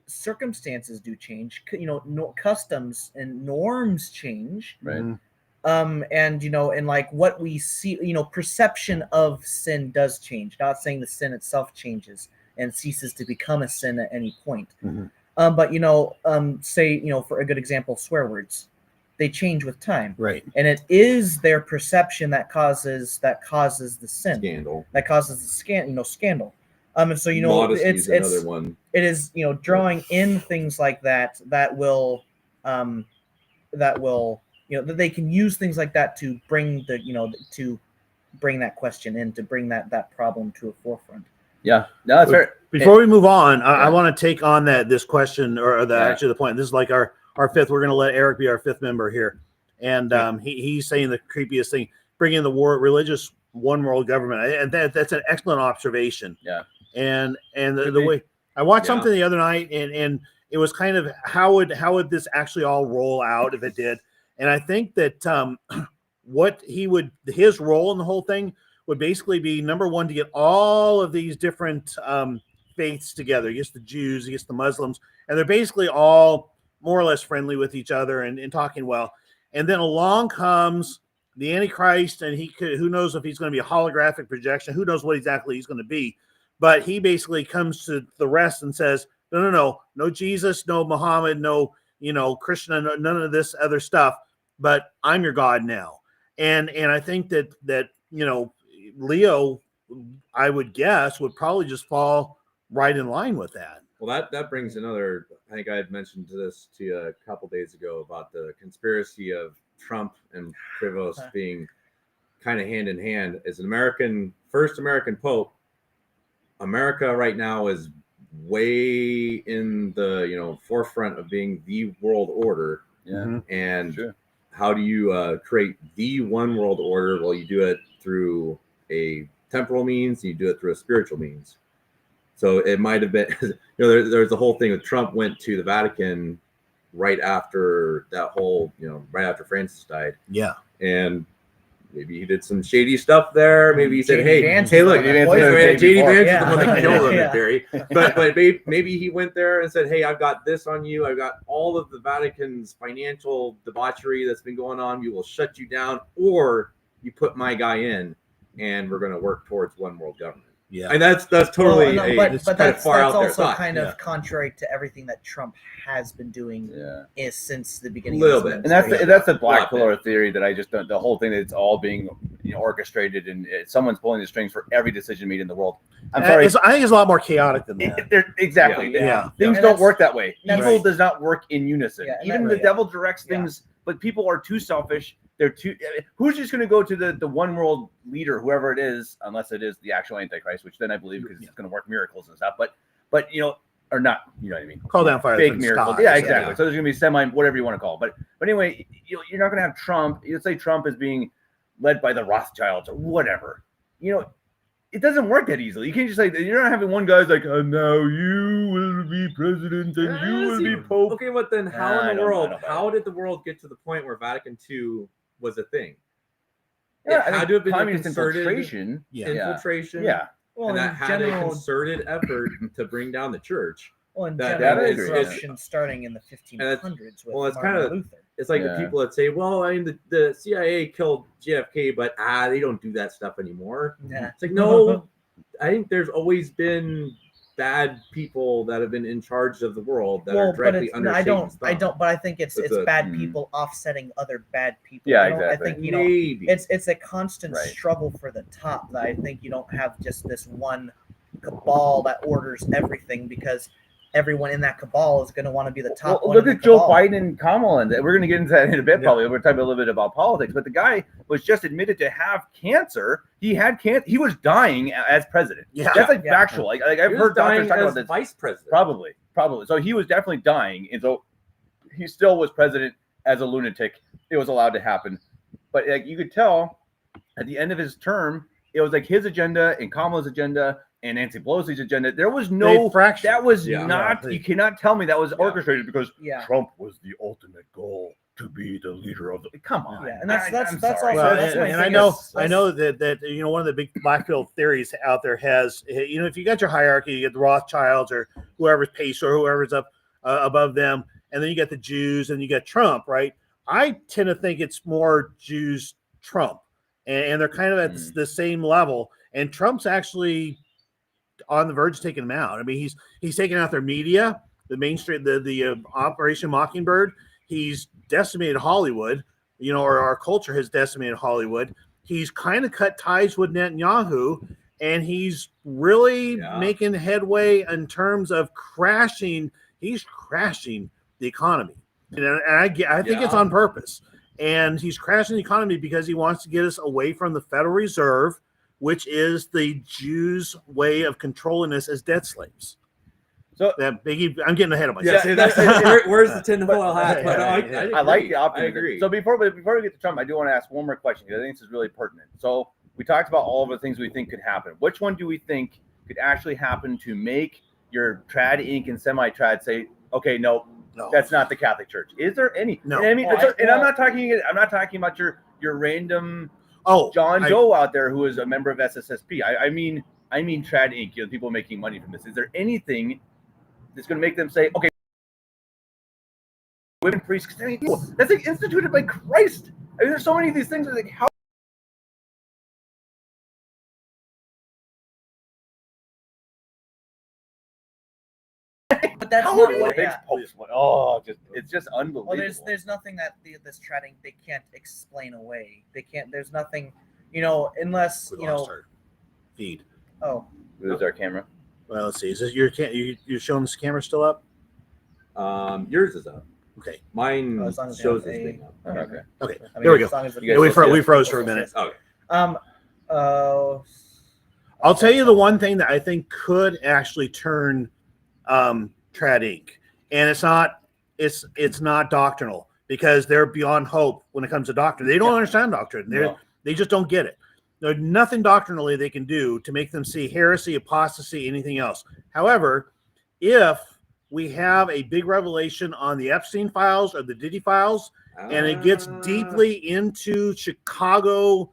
circumstances do change, customs and norms change, right? And like what we see, perception of sin does change. Not saying the sin itself changes and ceases to become a sin at any point. But say, for a good example, swear words. they change with time. Right. And it is their perception that causes the sin. Scandal. That causes the scandal. And so Modesty it's is another one. It is drawing in things like that will that they can use things like that to bring to bring that question in, to bring that problem to a forefront. Yeah, no, that's fair. Before we move on, I want to take on this question or actually the point. This is like our fifth. We're going to let Eric be our fifth member here, and he's saying the creepiest thing, bringing the religious one world government, and that's an excellent observation. Yeah, and the way I watched something the other night, and it was kind of how would this actually all roll out if it did, and I think that what his role in the whole thing would basically be, number one, to get all of these different faiths together. Against the Jews, against the Muslims, and they're basically all more or less friendly with each other and talking well. And then along comes the Antichrist, and who knows if he's going to be a holographic projection, who knows what exactly he's going to be. But he basically comes to the rest and says, no Jesus, no Muhammad, no, Krishna, none of this other stuff, but I'm your God now. And I think that Leo, I would guess, would probably just fall right in line with that. Well, that brings another. I think I had mentioned this to you a couple days ago about the conspiracy of Trump and Prevost being kind of hand in hand. As an first American Pope, America right now is way in the forefront of being the world order. Yeah, and sure. How do you create the one world order? Well, you do it through a temporal means, and you do it through a spiritual means. So it might have been, there's the whole thing with Trump went to the Vatican right after that whole, right after Francis died. Yeah. And maybe he did some shady stuff there. Maybe he said, hey, look, JD Vance is the one that killed him, Barry. But maybe he went there and said, hey, I've got this on you. I've got all of the Vatican's financial debauchery that's been going on. We will shut you down, or you put my guy in, and we're going to work towards one world government. Yeah, and that's totally but that's also kind of contrary to everything that Trump has been doing since the beginning. A little bit, and that's the black pillar theory that I just don't. The whole thing that it's all being orchestrated and someone's pulling the strings for every decision made in the world. I'm sorry, I think it's a lot more chaotic than that. Exactly. Yeah. Things don't work that way. Evil does not work in unison. Even the devil directs things, but people are too selfish. They're too. Who's just going to go to the one world leader, whoever it is, unless it is the actual Antichrist, which then I believe because he's going to work miracles and stuff. But or not. You know what I mean? Call down fire. Fake miracles. Yeah, exactly. So there's going to be whatever you want to call it. But anyway, you're not going to have Trump. Let's say Trump is being led by the Rothschilds or whatever. It doesn't work that easily. You can't just you're not having one guy's like, oh, now you will be president and you will be pope. Okay, but then how did the world get to the point where Vatican II was a thing? Yeah, it had to have been communist concerted infiltration. Yeah. Well, and that had a concerted effort to bring down the church. Well, in general corruption starting in the 1500s with it's kind of Luther. It's like the people that say, well, I mean, the CIA killed JFK, but they don't do that stuff anymore. Yeah. It's like, no, I think there's always been bad people that have been in charge of the world that are directly under Satan's thumb. But I think it's bad people offsetting other bad people. Yeah, exactly. I think it's a constant struggle for the top. That I think you don't have just this one cabal that orders everything, because everyone in that cabal is going to want to be the top. Well, look at Joe Biden and Kamala, and we're going to get into that in a bit. Probably we're talking a little bit about politics, but the guy was just admitted to have cancer. He had cancer. He was dying as president. Yeah, that's factual. Like I've heard doctors talk about this. Vice president, probably. So he was definitely dying, and so he still was president as a lunatic. It was allowed to happen, but you could tell at the end of his term, it was his agenda and Kamala's agenda and Nancy Pelosi's agenda. There was no fraction. That was not. You cannot tell me that was orchestrated because Trump was the ultimate goal to be the leader of the. Come on, and that's also. Well, and I know that one of the big black pill theories out there has if you got your hierarchy, you get the Rothschilds or whoever's Pace or whoever's up above them, and then you got the Jews and you got Trump, right? I tend to think it's more Jews Trump, and they're kind of at the same level, and Trump's actually on the verge of taking them out. I mean, he's taking out their media, the mainstream, the Operation Mockingbird. He's decimated Hollywood, or our culture has decimated Hollywood. He's kind of cut ties with Netanyahu, and he's really making headway in terms of crashing. He's crashing the economy. And I think it's on purpose. And he's crashing the economy because he wants to get us away from the Federal Reserve, which is the Jews' way of controlling us as debt slaves. So that Biggie, I'm getting ahead of myself. Where's the tinfoil hat? But I like the optimism. I agree. So before we get to Trump, I do want to ask one more question because I think this is really pertinent. So we talked about all of the things we think could happen. Which one do we think could actually happen to make your trad Inc. and semi-trad say, okay, no, that's not the Catholic Church? Is there any? No. And I'm not talking about your random John Doe out there who is a member of SSSP. I mean trad Inc. People making money from this. Is there anything that's going to make them say, okay, women priests? That's like instituted by Christ. I mean, there's so many of these things. Like, how? But that's not what. It's just unbelievable. Well, there's nothing that this trading they can't explain away. They can't. There's nothing, unless feed. Oh, lose our camera. Well, let's see. Is this you're showing this camera still up? Yours is up. Okay. Mine shows this thing up. Okay. Okay. There we go. We froze for a minute. Okay. I'll tell you the one thing that I think could actually turn Trad Inc. And it's not doctrinal because they're beyond hope when it comes to doctrine. They don't understand doctrine. They just don't get it. There's nothing doctrinally they can do to make them see heresy, apostasy, anything else. However, if we have a big revelation on the Epstein files or the Diddy files, and it gets deeply into Chicago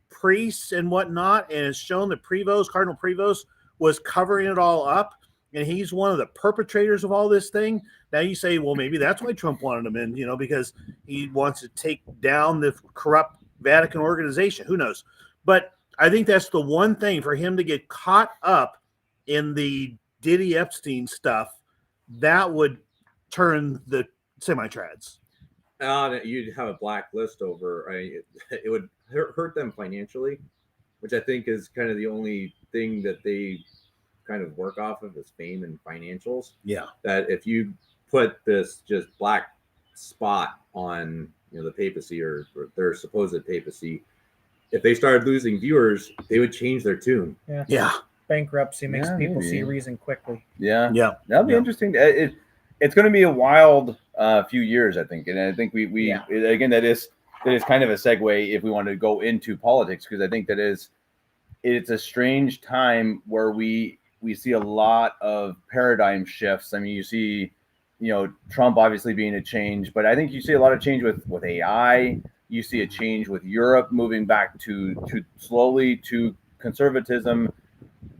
priests and whatnot, and it's shown that Cardinal Prevost was covering it all up, and he's one of the perpetrators of all this thing. Now you say, well, maybe that's why Trump wanted him in, because he wants to take down the corrupt Vatican organization. Who knows? But I think that's the one thing for him to get caught up in the Diddy Epstein stuff that would turn the semi-trads. You'd have a blacklist over. It would hurt them financially, which I think is kind of the only thing that they kind of work off of is fame and financials. Yeah. That if you put this just black spot on the papacy or their supposed papacy, if they started losing viewers, they would change their tune. Yeah. Bankruptcy makes people see reason quickly. Yeah. That'll be interesting. It's going to be a wild few years, I think, and I think we again that is kind of a segue if we want to go into politics, because I think it's a strange time where we see a lot of paradigm shifts. I mean, you see, Trump obviously being a change, but I think you see a lot of change with AI. You see a change with Europe moving back to slowly to conservatism,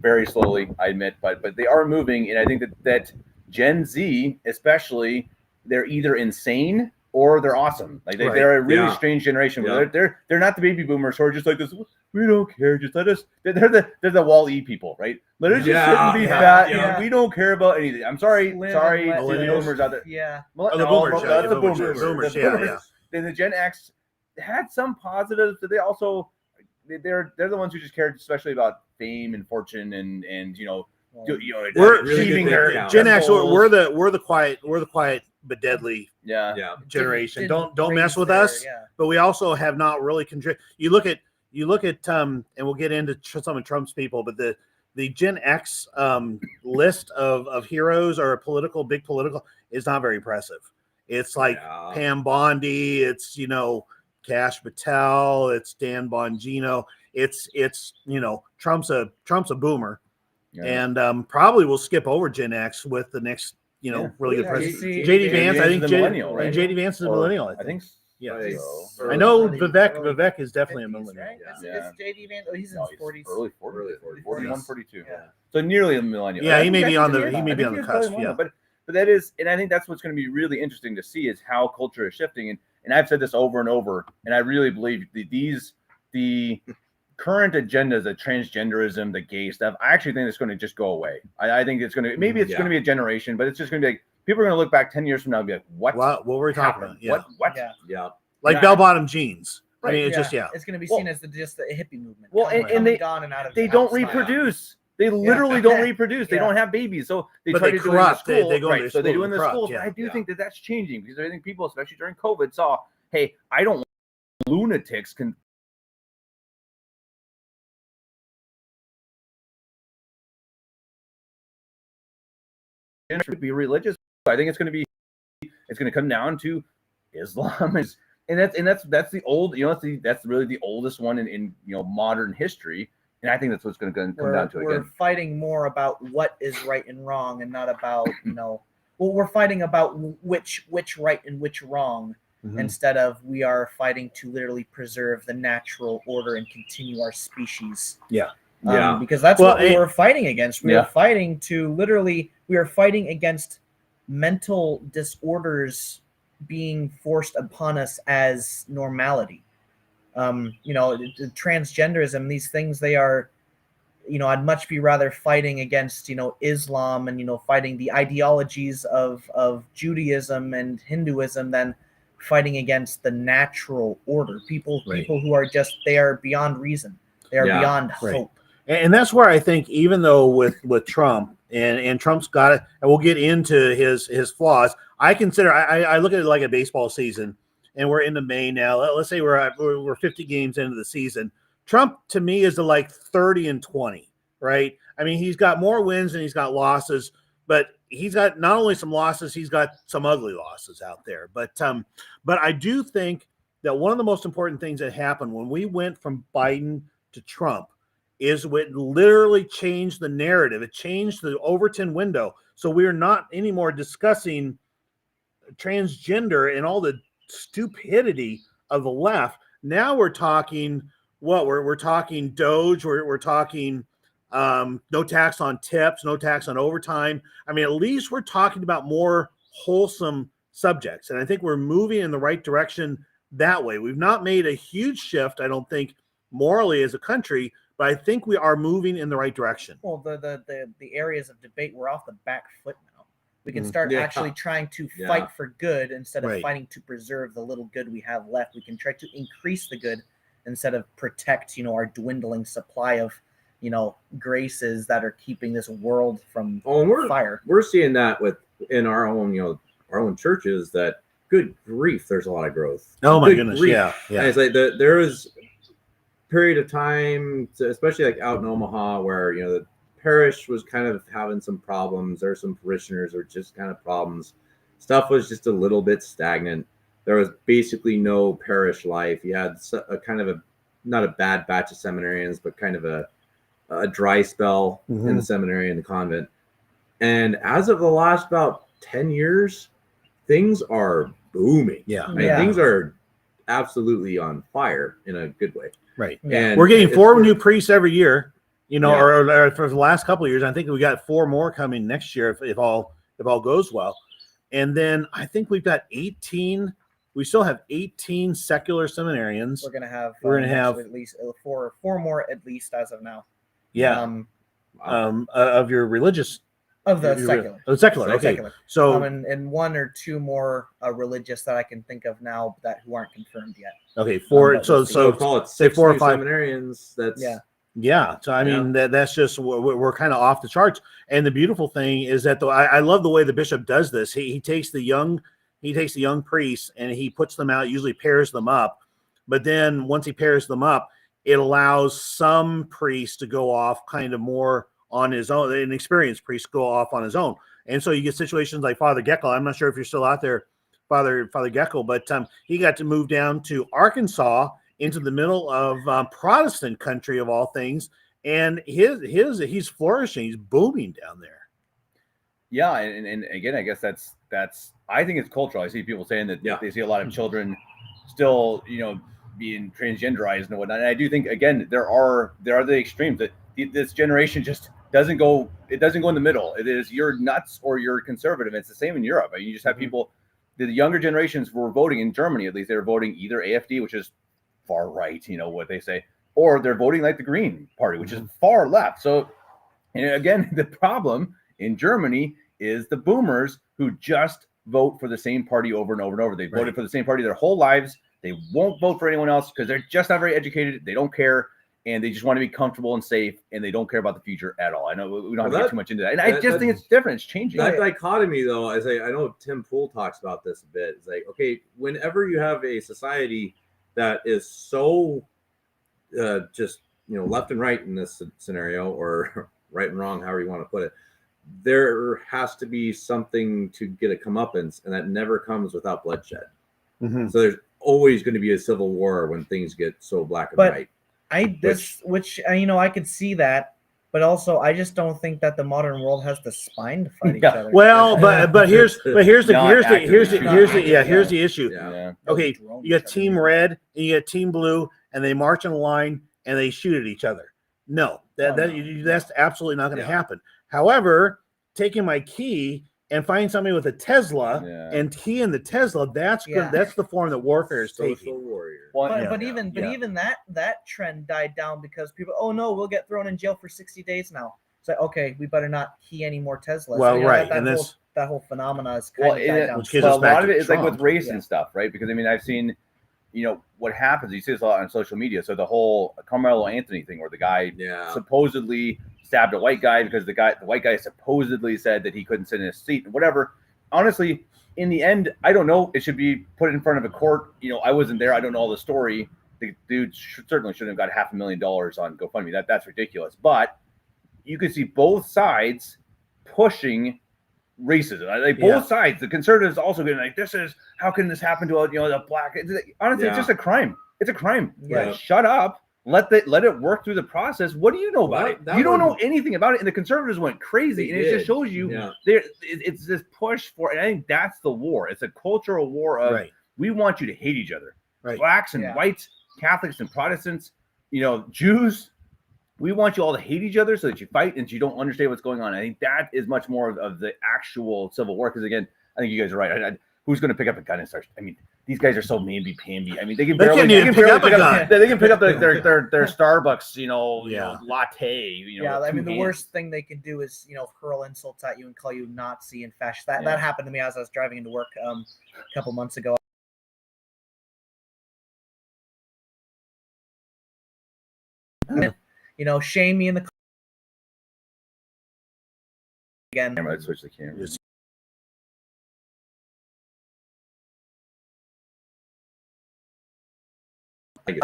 very slowly, I admit, but they are moving, and I think that Gen Z, especially, they're either insane or they're awesome. Like they're a really strange generation. Yeah. They're not the baby boomers who are just like this. We don't care. Just let us. They're the Wall-E people, right? Let us just sit and be fat. Yeah. We don't care about anything. I'm sorry, to the boomers out there. Yeah. The boomers. The boomers. Yeah. Then the Gen X had some positives, but they also they're the ones who just cared, especially about fame and fortune and we're achieving their Gen X. We're the quiet but deadly generation. Don't mess with us. Yeah. But we also have not really contributed. You look at and we'll get into some of Trump's people, but the Gen X list of heroes or big political is not very impressive. It's like Pam Bondi, it's Kash Patel, it's Dan Bongino. It's Trump's a boomer. And probably we'll skip over Gen X with the next, really good president. JD Vance, I think JD Vance is a millennial. I think. Yeah. I know Vivek is definitely a millennial. Right? Is JD Vance? Oh, he's in his 40s. Early 40s, 41, 42. Yeah. So nearly a millennial. Yeah, he may be on the cusp. Yeah. But that is, and I think that's what's going to be really interesting to see is how culture is shifting. And I've said this over and over, and I really believe the current agendas, the transgenderism, the gay stuff, I actually think it's going to just go away. I think it's going to, maybe it's going to be a generation, but it's just going to be like, people are going to look back 10 years from now and be like, what were we talking about? Yeah. What? Yeah. Like bell-bottom jeans. Right. I mean, it's just It's going to be seen as just the hippie movement. Well, and they gone and out of they don't reproduce. They literally don't reproduce. They don't have babies, so they try to corrupt. Do it in the school. They go right, so they do in the corrupt, schools. But I do think that that's changing because I think people, especially during COVID, saw, hey, I don't want lunatics can. Be religious. I think it's going to come down to Islam and that's the old, that's really the oldest one in modern history, and I think that's what's going to come down to. We're fighting more about what is right and wrong, and not about we're fighting about which right and which wrong, instead of we are fighting to literally preserve the natural order and continue our species. Because that's what we were fighting against. We are fighting against mental disorders being forced upon us as normality. Transgenderism, these things, they are, I'd much be rather fighting against, Islam and, fighting the ideologies of Judaism and Hinduism than fighting against the natural order. People who are they are beyond reason. They are beyond hope. And that's where I think, even though with Trump and Trump's got it, and we'll get into his flaws. I consider I look at it like a baseball season, and we're into May now. Let's say we're 50 games into the season. Trump to me is like 30-20, right? I mean, he's got more wins and he's got losses, but he's got not only some losses, he's got some ugly losses out there. But I do think that one of the most important things that happened when we went from Biden to Trump is what literally changed the narrative. It changed the Overton window. So we are not anymore discussing transgender and all the stupidity of the left. Now we're talking we're talking Doge. We're talking no tax on tips, no tax on overtime. I mean, at least we're talking about more wholesome subjects. And I think we're moving in the right direction that way. We've not made a huge shift, I don't think, morally as a country, but I think we are moving in the right direction. Well, the areas of debate, we're off the back foot now. We can start actually trying to fight for good instead of fighting to preserve the little good we have left. We can try to increase the good instead of protect, our dwindling supply of, graces that are keeping this world from fire. We're seeing that in our own churches, that good grief, there's a lot of growth. Oh my goodness. Grief. Yeah. And it's like there was period of time, especially like out in Omaha, where the parish was kind of having some problems. There were some parishioners or just kind of problems. Stuff was just a little bit stagnant. There was basically no parish life. You had a kind of not a bad batch of seminarians, but kind of a dry spell in the seminary and the convent. And as of the last about 10 years, things are booming. Things are absolutely on fire in a good way. Right. And we're getting 4 new priests every year, or for the last couple of years. I think we got 4 more coming next year if all goes well. And then I think we've got 18. We still have 18 secular seminarians. We're gonna have at least 4 more at least as of now. Yeah. Of your religious. Of the secular. Secular. Okay. Secular. So and 1 or 2 more religious that I can think of now who aren't confirmed yet. Okay, 4. So call it 6 4 or 5 seminarians. That's yeah. So I mean that's just we're kind of off the charts. And the beautiful thing is that I love the way the bishop does this. He takes the young priests and he puts them out. Usually pairs them up, but then once he pairs them up, it allows some priests to go off kind of more on his own. An experienced priest go off on his own, and so you get situations like Father Geckel. I'm not sure if you're still out there, Father Geckel, but he got to move down to Arkansas into the middle of Protestant country of all things, and he's flourishing. He's booming down there. Yeah, and again, I guess that's I think it's cultural. I see people saying that they see a lot of children still, being transgenderized and whatnot. And I do think, again, there are the extremes that this generation just doesn't go. It doesn't go in the middle. It is you're nuts or you're conservative. It's the same in Europe. I mean, you just have people. The younger generations were voting in Germany. At least they were voting either AfD, which is far right, what they say, or they're voting like the Green Party, which is far left. So, and again, the problem in Germany is the boomers who just vote for the same party over and over and over. They voted for the same party their whole lives. They won't vote for anyone else because they're just not very educated. They don't care. And they just want to be comfortable and safe, and they don't care about the future at all. I know we don't have to get too much into that. And I just think it's different. It's changing. That dichotomy, though, I know Tim Pool talks about this a bit. It's like, okay, whenever you have a society that is so just, left and right in this scenario, or right and wrong, however you want to put it, there has to be something to get a comeuppance, and that never comes without bloodshed. Mm-hmm. So there's always going to be a civil war when things get so black and white. I could see that, but also I just don't think that the modern world has the spine to fight each other. Well, but here's the issue. Yeah. Okay, you got Team Red and you got Team Blue, and they march in line and they shoot at each other. No, that's absolutely not going to happen. However, taking my key and find somebody with a Tesla and key in the Tesla, that's good. That's the form that warfare is taking. Warrior. But even that trend died down because people, oh no, we'll get thrown in jail for 60 days now. It's like, okay, we better not key any more Teslas. Well, that whole phenomena is kind of died down. A lot of it is like with race and stuff, right? Because I've seen, what happens. You see this a lot on social media. So the whole Carmelo Anthony thing, where the guy supposedly stabbed a white guy because the white guy supposedly said that he couldn't sit in his seat and whatever. Honestly, in the end, I don't know. It should be put in front of a court. I wasn't there. I don't know all the story. The dude certainly shouldn't have got $500,000 on GoFundMe. That's ridiculous. But you can see both sides pushing racism. Like both sides. The conservatives also getting like, how can this happen to the black? Honestly, it's just a crime. It's a crime. Yeah. Shut up. Let it work through the process. What do you know about it? You don't know anything about it, and the conservatives went crazy, and it just shows you it's this push for. And I think that's the war. It's a cultural war of we want you to hate each other, blacks and whites, Catholics and Protestants, Jews. We want you all to hate each other so that you fight and you don't understand what's going on. I think that is much more of the actual civil war. Because again, I think you guys are right. Who's going to pick up a gun and start? These guys are so mamby-pamby. They can barely pick up their Starbucks, latte. The worst thing they can do is, hurl insults at you and call you Nazi and fascist. That happened to me as I was driving into work a couple months ago. Shame me in the car again. I'd switch the camera. Like,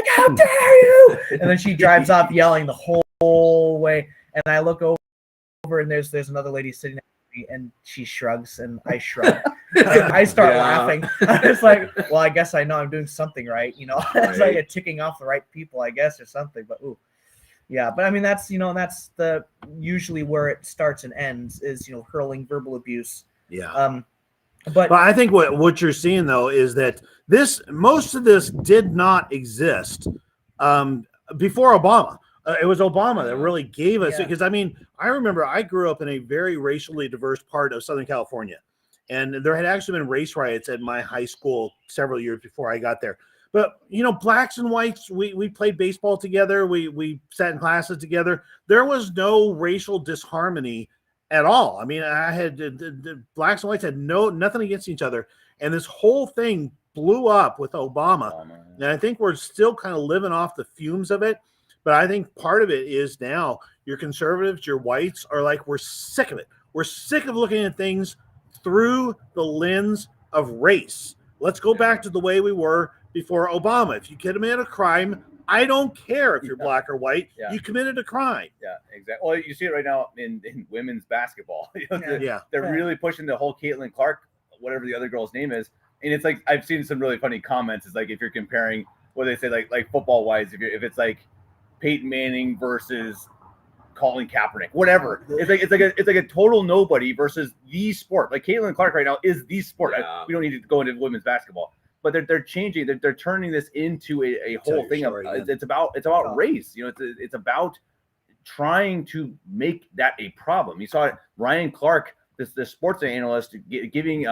how dare you? And then she drives off yelling the whole way. And I look over and there's another lady sitting next to me, and she shrugs and I shrug. I start laughing. It's like, well, I guess I know I'm doing something right. It's like a ticking off the right people, I guess, or something. But but that's that's the usually where it starts and ends is hurling verbal abuse. But I think what you're seeing though is that most of this did not exist before Obama. It was Obama that really gave us because I remember I grew up in a very racially diverse part of Southern California, and there had actually been race riots at my high school several years before I got there. But blacks and whites, we played baseball together. We sat in classes together. There was no racial disharmony at all. I had the blacks and whites had nothing against each other, and this whole thing blew up with Obama. And I think we're still kind of living off the fumes of it. But I think part of it is now your conservatives, your whites are like, we're sick of it. We're sick of looking at things through the lens of race. Let's go back to the way we were before Obama. If you commit a crime, I don't care if you're black or white. You committed a crime. Yeah, exactly. Well, you see it right now in women's basketball. They're really pushing the whole Caitlin Clark, whatever the other girl's name is. And it's like, I've seen some really funny comments. It's like, if you're comparing what they say, like football wise, if it's like Peyton Manning versus Colin Kaepernick, whatever. It's like a total nobody versus the sport. Like Caitlin Clark right now is the sport. We don't need to go into women's basketball, but they're changing. They're turning this into a whole thing. It's about race. It's about trying to make that a problem. You saw Ryan Clark, this sports analyst, giving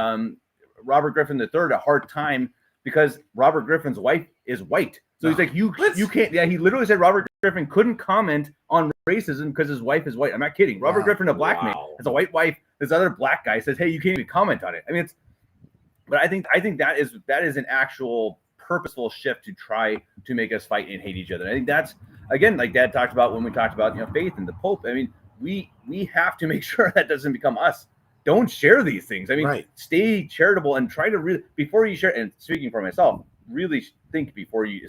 Robert Griffin III a hard time because Robert Griffin's wife is white. So he's like, you can't. Yeah, he literally said Robert Griffin couldn't comment on racism because his wife is white. I'm not kidding. Robert Griffin, a black man, has a white wife. This other black guy says, hey, you can't even comment on it. I mean, but I think that is an actual purposeful shift to try to make us fight and hate each other. And I think that's, again, like Dad talked about when we talked about faith and the Pope. I mean, we have to make sure that doesn't become us. Don't share these things. I mean, stay charitable and try to really, before you share. And speaking for myself, really think before you,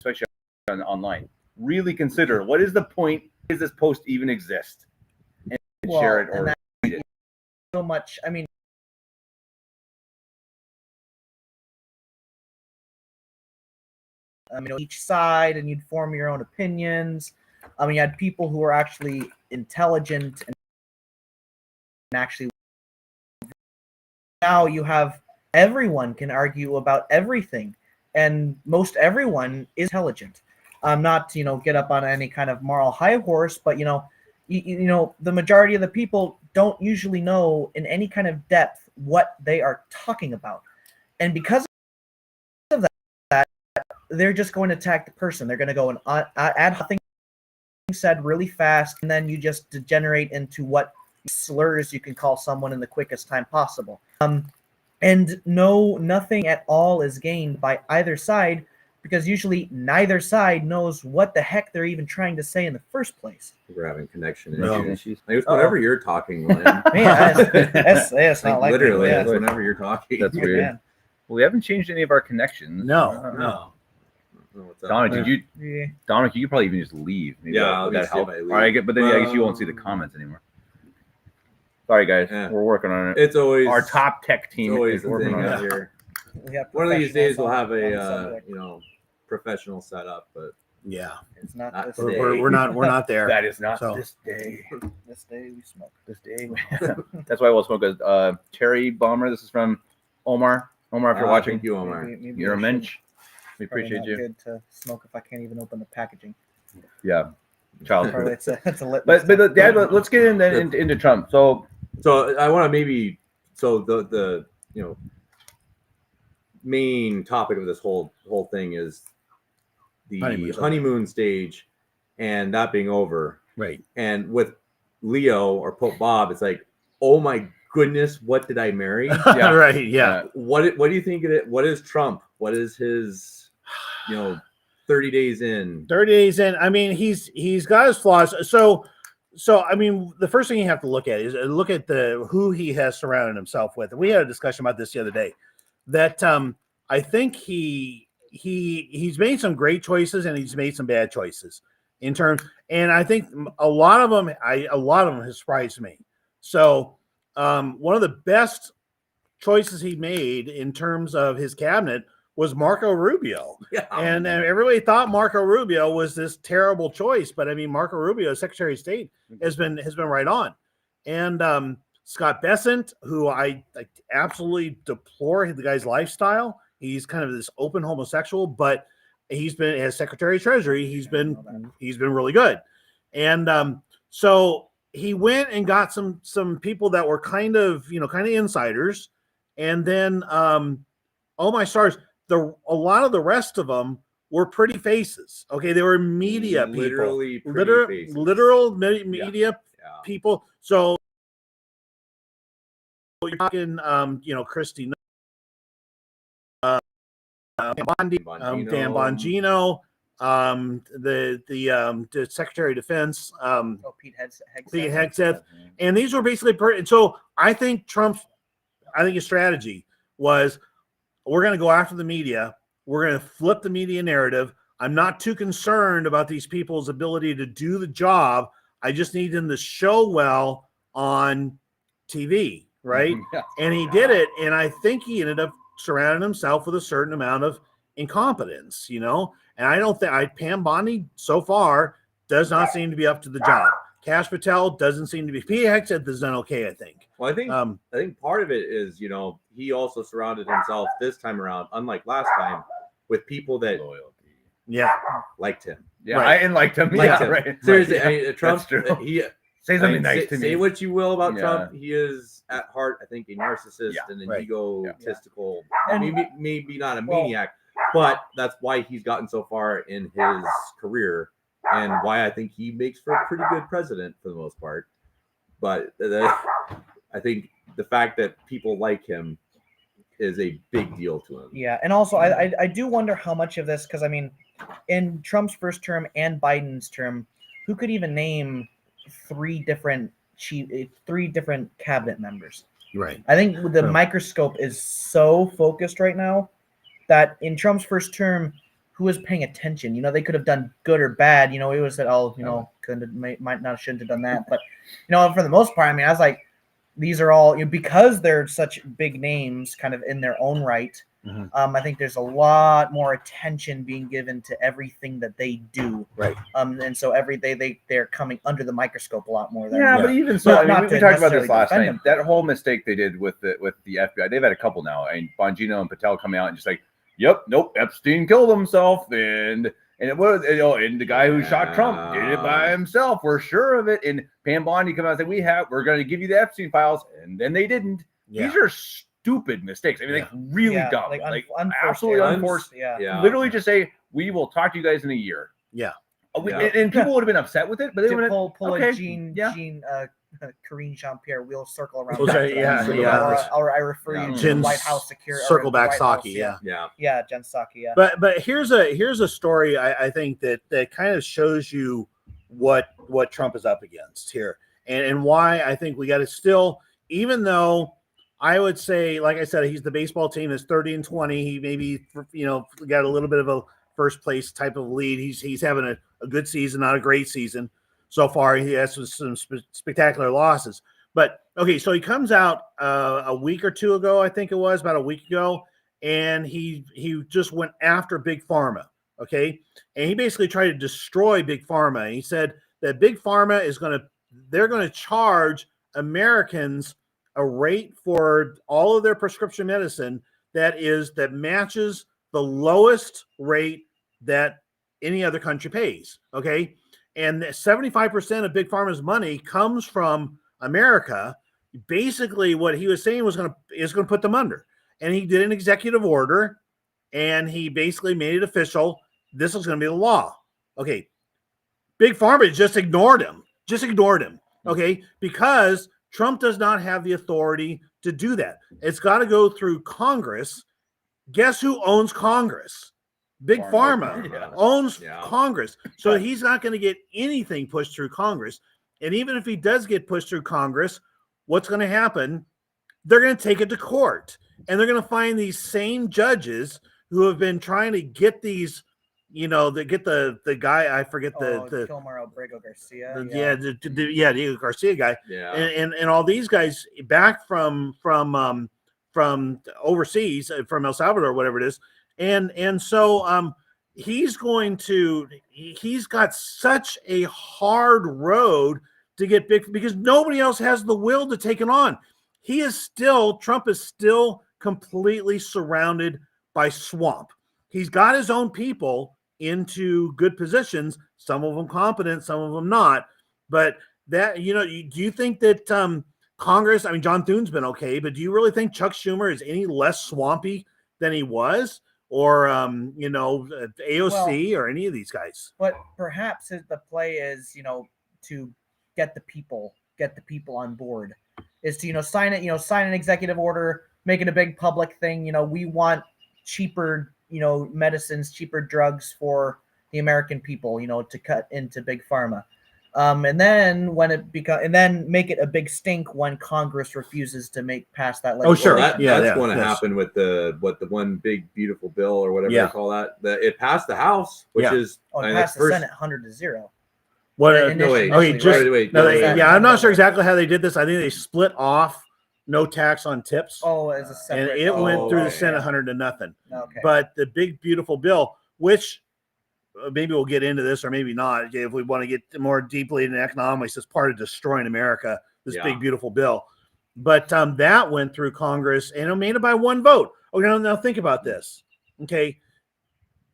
especially online, really consider what is the point. Does this post even exist? And share it or read it. So much. I mean. Each side, and you'd form your own opinions. You had people who were actually intelligent and actually. Now you have everyone can argue about everything, and most everyone is intelligent. Not get up on any kind of moral high horse, but the majority of the people don't usually know in any kind of depth what they are talking about, and because of that, they're just going to attack the person. They're going to go and add things said really fast, and then you just degenerate into what slurs you can call someone in the quickest time possible. And nothing at all is gained by either side, because usually neither side knows what the heck they're even trying to say in the first place. We're having connection issues. Whenever you're talking, William. That's not like literally. Whenever you're talking. That's weird. Man. Well, we haven't changed any of our connections. No. Dominic, Dominic, you could probably even just leave. Maybe that help. All right, but then I guess you won't see the comments anymore. Sorry, guys. Yeah. We're working on it. It's always our top tech team is working on it. Here. One of these days we'll have a professional setup, but it's not. We're not there. That is not this day. This day we smoke. This day. That's why we'll smoke a Cherry Bomber. This is from Omar. Omar, if you're watching, thank you, Omar. Maybe you're a mensch. We appreciate you. Good to smoke if I can't even open the packaging. Yeah, child. It's a but Dad, let's get into Trump. So I want to the main topic of this whole thing is the honeymoon stage, and that being over. Right. And with Leo or Pope Bob, it's like, oh my goodness, what did I marry? Yeah. Right. Yeah. What do you think of it? What is Trump? What is his 30 days in? 30 days in. I mean, he's got his flaws. So I mean, the first thing you have to look at is look at who he has surrounded himself with. We had a discussion about this the other day. That I think he's made some great choices and he's made some bad choices in terms. And I think a lot of them has surprised me. So one of the best choices he made in terms of his cabinet was Marco Rubio. Yeah. And everybody thought Marco Rubio was this terrible choice, but I mean, Marco Rubio, Secretary of State, has been right on. And Scott Bessent, who I absolutely deplore the guy's lifestyle. He's kind of this open homosexual, but he's been as Secretary of Treasury. He's been really good. And so he went and got some people that were kind of insiders. And then, oh my stars, a lot of the rest of them were pretty faces. Okay, they were media people, literal media people. So you're talking, Christy, Dan Bongino, the Secretary of Defense, Pete Hegseth, and these were basically. So I think his strategy was, we're going to go after the media. We're going to flip the media narrative. I'm not too concerned about these people's ability to do the job. I just need them to show well on TV, right? Yeah. And he did it, and I think he ended up surrounding himself with a certain amount of incompetence, And I don't think Pam Bondi so far does not seem to be up to the job. Kash Patel doesn't seem to be. Pete Hegseth has done okay, I think. Well, I think part of it is, he also surrounded himself this time around, unlike last time, with people that liked him. Yeah, right. I liked him. Right. Seriously, I mean, Trump. Say something nice to me. Say what you will about Trump. He is at heart, I think, a narcissist and an egotistical, maybe not a maniac, but that's why he's gotten so far in his career and why I think he makes for a pretty good president for the most part. But I think the fact that people like him is a big deal to him. Yeah, and also I do wonder how much of this, because I mean, in Trump's first term and Biden's term, who could even name three different cabinet members? Right. I think the microscope is so focused right now that in Trump's first term, who was paying attention? You know, they could have done good or bad. You know, it was that shouldn't have done that. But you know, for the most part, I mean, I was like, these are all because they're such big names, kind of in their own right. I think there's a lot more attention being given to everything that they do. Right. And so they're coming under the microscope a lot more. But even so, we talked about this last night. That whole mistake they did with the FBI, they've had a couple now. I mean, Bongino and Patel coming out and just like, yep, nope, Epstein killed himself, and it was, and the guy who shot Trump did it by himself. We're sure of it. And Pam Bondi come out and say, we're going to give you the Epstein files, and then they didn't. These are stupid mistakes. I mean, like really dumb, like absolutely unforced. Literally, just say we will talk to you guys in a year. And people would have been upset with it, but they would pull a Jean Karine Jean-Pierre, we'll circle around. Or I refer you to the White House security. Circle back Psaki, Jen Psaki, But here's a story I think that kind of shows you what Trump is up against here, and why I think we got to still, even though I would say, like I said, he's the baseball team is 30-20. He maybe got a little bit of a first place type of lead. He's having a good season, not a great season so far. He has some spectacular losses. But okay, so he comes out a week or two ago, I think it was about a week ago, and he just went after Big Pharma. Okay, and he basically tried to destroy Big Pharma. He said that Big Pharma they're going to charge Americans a rate for all of their prescription medicine that matches the lowest rate that any other country pays. Okay. And 75% of Big Pharma's money comes from America. Basically what he was saying is going to put them under. And he did an executive order and he basically made it official. This is going to be the law. Okay. Big Pharma just ignored him. Okay. Because Trump does not have the authority to do that. It's got to go through Congress. Guess who owns Congress? Big Pharma owns Congress. So he's not going to get anything pushed through Congress. And even if he does get pushed through Congress, what's going to happen? They're going to take it to court. And they're going to find these same judges who have been trying to get these, the guy, I forget the Kilmar Abrego Garcia. Diego Garcia guy. Yeah. And all these guys back from overseas, from El Salvador, whatever it is. And so he's got such a hard road to get big because nobody else has the will to take it on. Trump is still completely surrounded by swamp. He's got his own people into good positions, some of them competent, some of them not. But that, do you think that Congress, I mean, John Thune's been okay, but do you really think Chuck Schumer is any less swampy than he was? Or, AOC or any of these guys? But perhaps the play is, to get the people on board is to, sign an executive order, make it a big public thing. We want cheaper, medicines, cheaper drugs for the American people, to cut into Big Pharma. And then make it a big stink when Congress refuses to pass that legislation. Oh, sure. That's going to happen with the one big beautiful bill or whatever they call that. It passed the House, which is it passed the Senate 100-0. I'm not sure exactly how they did this. I think they split off no tax on tips. Oh, as a separate, and it went through the Senate 100-0. Okay. But the big beautiful bill, which maybe we'll get into this or maybe not if we want to get more deeply into economics as part of destroying America, this big beautiful bill. But that went through Congress and it made it by one vote. Okay, now think about this. Okay,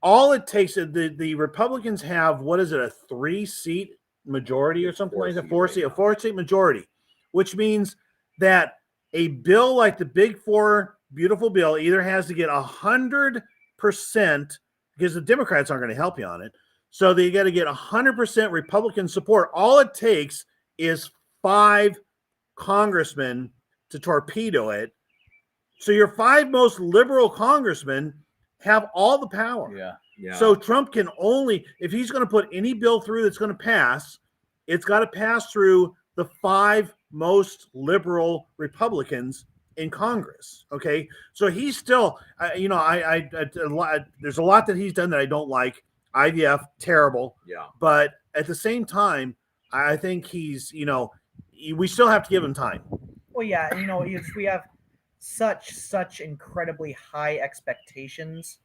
all it takes is the Republicans have, what is it, a 3-seat majority or something like that. A four-seat majority, which means that a bill like the Big Four beautiful bill either has to get 100%, because the Democrats aren't going to help you on it. So they got to get 100% Republican support. All it takes is 5 congressmen to torpedo it. So your 5 most liberal congressmen have all the power. Yeah. So Trump can only, if he's going to put any bill through that's going to pass, it's got to pass through the 5 most liberal Republicans in Congress. Okay, so he's still, there's a lot that he's done that I don't like. IVF, terrible. Yeah. But at the same time, I think he's, we still have to give him time. Well, yeah, we have such incredibly high expectations,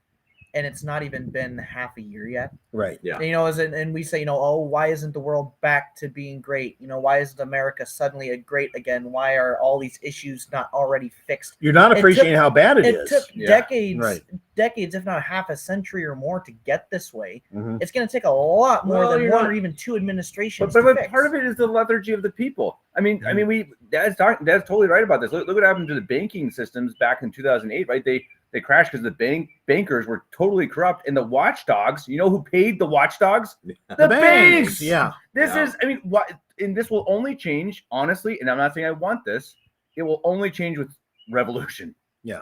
and it's not even been half a year yet. Right. Yeah. And we say, why isn't the world back to being great? Why isn't America suddenly great again? Why are all these issues not already fixed? You're not appreciating how bad it is. It took decades, if not half a century or more, to get this way. Mm-hmm. It's going to take a lot more than one or even 2 administrations. But part of it is the lethargy of the people. Dad's totally right about this. Look what happened to the banking systems back in 2008, right? They crashed because the bankers were totally corrupt, and the watchdogs. You know who paid the watchdogs? The banks. Yeah. And this will only change, honestly. And I'm not saying I want this. It will only change with revolution. Yeah.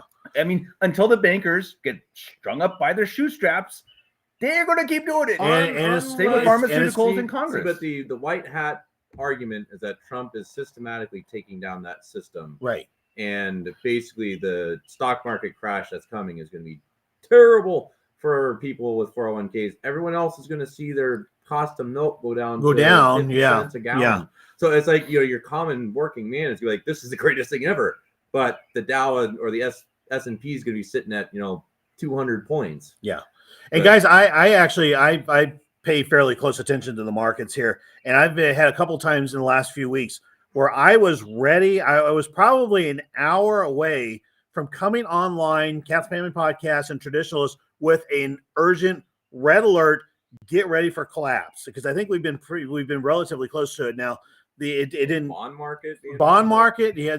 Until the bankers get strung up by their shoestraps, they're going to keep doing it. And same with pharmaceuticals in Congress. But the white hat argument is that Trump is systematically taking down that system. Right. And basically the stock market crash that's coming is going to be terrible for people with 401ks. Everyone else is going to see their cost of milk go down. Yeah. Cents a gallon. Yeah. So it's like, your common working man is like, this is the greatest thing ever. But the Dow or the S&P is going to be sitting at, 200 points. Yeah. And guys, I pay fairly close attention to the markets here. And I've had a couple times in the last few weeks where I was ready. I was probably an hour away from coming online, Cat's Family Podcast and Traditionalist, with an urgent red alert, get ready for collapse. Because I think we've been relatively close to it now. It didn't bond market. Yeah,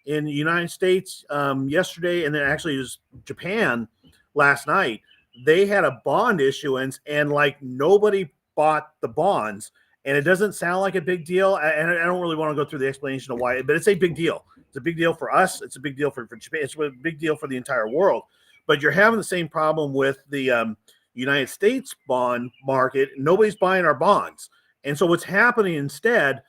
in the United States yesterday, and then actually it was Japan last night. They had a bond issuance, and nobody bought the bonds. And it doesn't sound like a big deal. And I don't really want to go through the explanation of why, but it's a big deal. It's a big deal for us. It's a big deal for Japan. It's a big deal for the entire world. But you're having the same problem with the United States bond market. Nobody's buying our bonds. And so what's happening instead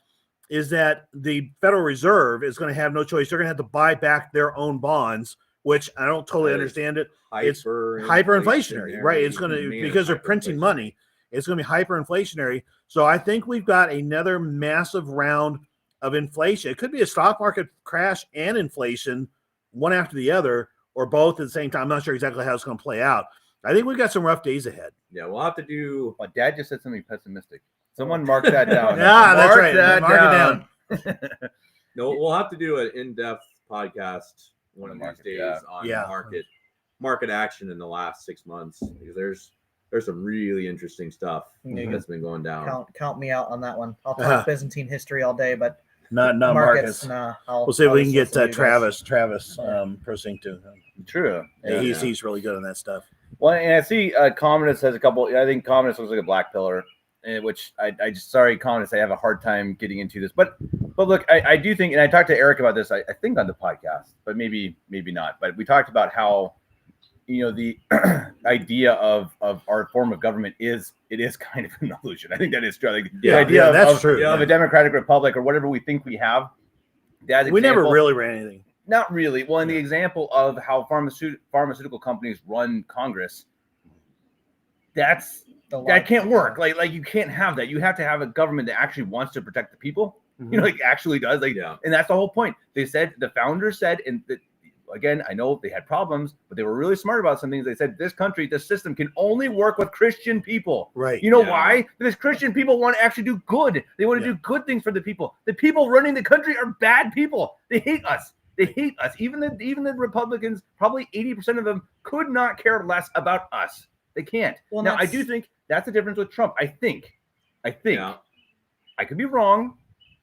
is that the Federal Reserve is going to have no choice. They're going to have to buy back their own bonds, which I don't totally understand it. It's hyperinflationary, right? It's going to, because they're printing money, it's going to be hyperinflationary. So I think we've got another massive round of inflation. It could be a stock market crash and inflation, one after the other, or both at the same time. I'm not sure exactly how it's going to play out. I think we've got some rough days ahead. Yeah, we'll have to do. Well, Dad just said something pessimistic. Someone mark that down. Yeah, that's right. Mark it down. No, we'll have to do an in-depth podcast one of these days on market action in the last 6 months, because there's some really interesting stuff that's been going down. Count me out on that one. I'll talk Byzantine history all day, but not markets. Nah, we'll see if we can get Travis Prosinto. True. Yeah, he's really good on that stuff. Well, and I see Communist has a couple. I think Communist looks like a black pillar, which I just sorry, Communist. I have a hard time getting into this, but look, I do think, and I talked to Eric about this. I think on the podcast, but maybe not. But we talked about how the idea of our form of government is kind of an illusion. I think that is true. The idea of a democratic republic or whatever we think we have. We never really ran anything. Not really. Well, in the example of how pharmaceutical companies run Congress, that can't work. Like you can't have that. You have to have a government that actually wants to protect the people. Mm-hmm. Actually does. And that's the whole point. They said, the founders said, and again, I know they had problems, but they were really smart about some things. They said this system can only work with Christian people. Right. Why? Because Christian people want to actually do good. They want to do good things for the people. The people running the country are bad people. They hate us. Even the Republicans, probably 80% of them, could not care less about us. They can't. Well, now, I do think that's the difference with Trump. I think I think. Yeah. I could be wrong.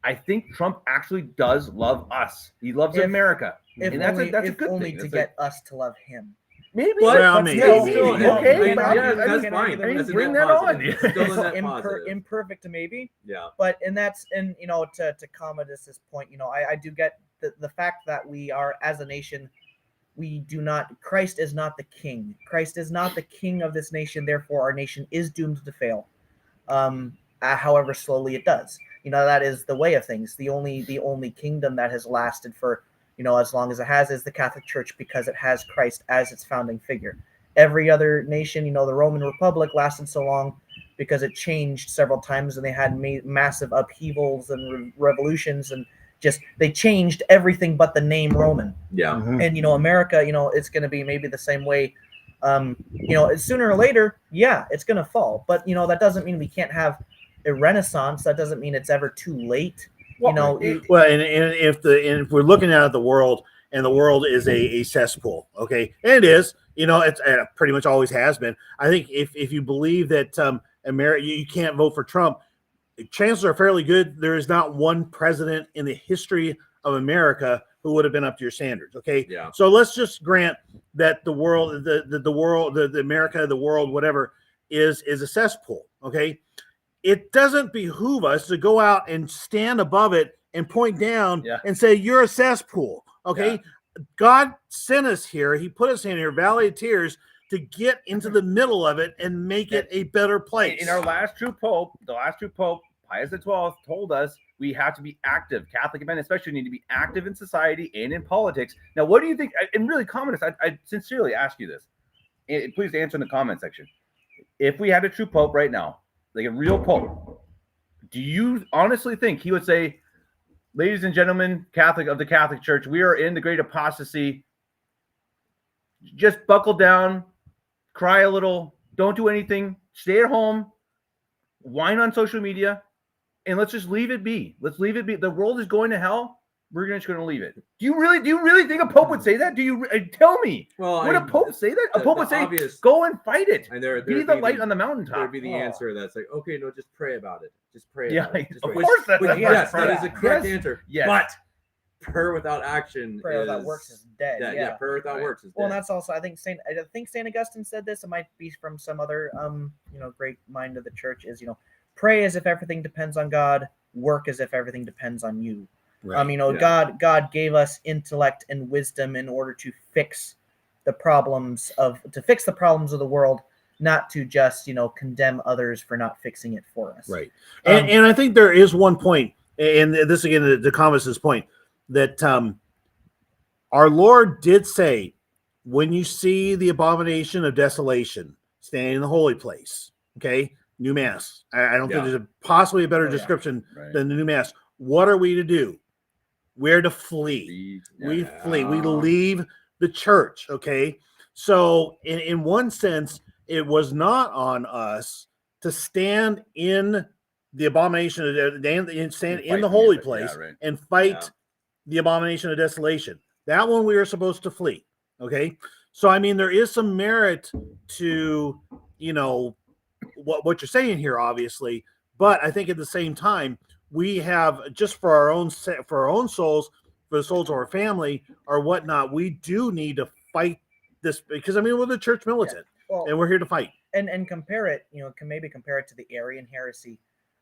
I think Trump actually does love us. He loves America. And that's a good only thing. To get us to love him. Maybe. Well, maybe. Okay. That's fine. Bring that on. Imperfect maybe. Yeah. But to Commodus's point, I do get the fact that we are, as a nation, Christ is not the king. Christ is not the king of this nation. Therefore, our nation is doomed to fail. However slowly it does. That is the way of things. The only kingdom that has lasted for, as long as it has is the Catholic Church, because it has Christ as its founding figure. Every other nation, the Roman Republic lasted so long because it changed several times, and they had massive upheavals and revolutions, and they changed everything but the name Roman. Yeah. Mm-hmm. And America, it's going to be maybe the same way. Sooner or later, it's going to fall. But that doesn't mean we can't have a renaissance. That doesn't mean it's ever too late. And if we're looking at the world, and the world is a cesspool, okay, and it is, it's pretty much always has been. I think if you believe that America, you can't vote for Trump, chances are fairly good there is not one president in the history of America who would have been up to your standards. Okay. Yeah. So let's just grant that the world, the America, the world, whatever is a cesspool. Okay. It doesn't behoove us to go out and stand above it and point down and say, you're a cesspool. Okay. Yeah. God sent us here. He put us in here, Valley of Tears, to get into the middle of it and make it a better place. In our last true pope, Pius XII, told us we have to be active. Catholic men especially need to be active in society and in politics. Now, what do you think? And really, communists, I sincerely ask you this. Please answer in the comment section. If we had a true pope right now, like a real pope, do you honestly think he would say, ladies and gentlemen, of the Catholic Church, we are in the great apostasy. Just buckle down, cry a little, don't do anything, stay at home, whine on social media, and let's just leave it be. Let's leave it be. The world is going to hell. We're just going to leave it. Do you really think a pope would say that? Do you tell me? Well, would a pope say that? A pope would say, "Go and fight it. And be the light on the mountaintop." There'd be the answer that's like, okay, no, just pray about it. Just pray. Yeah, about it. Just of course that is a correct answer. Yes. But prayer without action, prayer without works is dead. Yeah, prayer without works is dead. Well, and that's also, I think Saint Augustine said this. It might be from some other great mind of the church. Is pray as if everything depends on God. Work as if everything depends on you. Right. God gave us intellect and wisdom in order to fix the problems of the world, not to just condemn others for not fixing it for us. Right. And I think there is one point, and this again to Thomas's point, that our Lord did say, when you see the abomination of desolation standing in the holy place, okay, new mass. I don't think there's possibly a better description than the new mass. What are we to do? We're to flee. We flee. We leave the church. Okay. So in one sense, it was not on us to stand in the abomination of stand in the holy place and fight the abomination of desolation. That one we were supposed to flee. Okay. So I mean, there is some merit to what you're saying here, obviously, but I think at the same time, we have, just for our own souls, for the souls of our family or whatnot, we do need to fight this, because we're the church militant, and we're here to fight. And compare it, can compare it to the Arian heresy.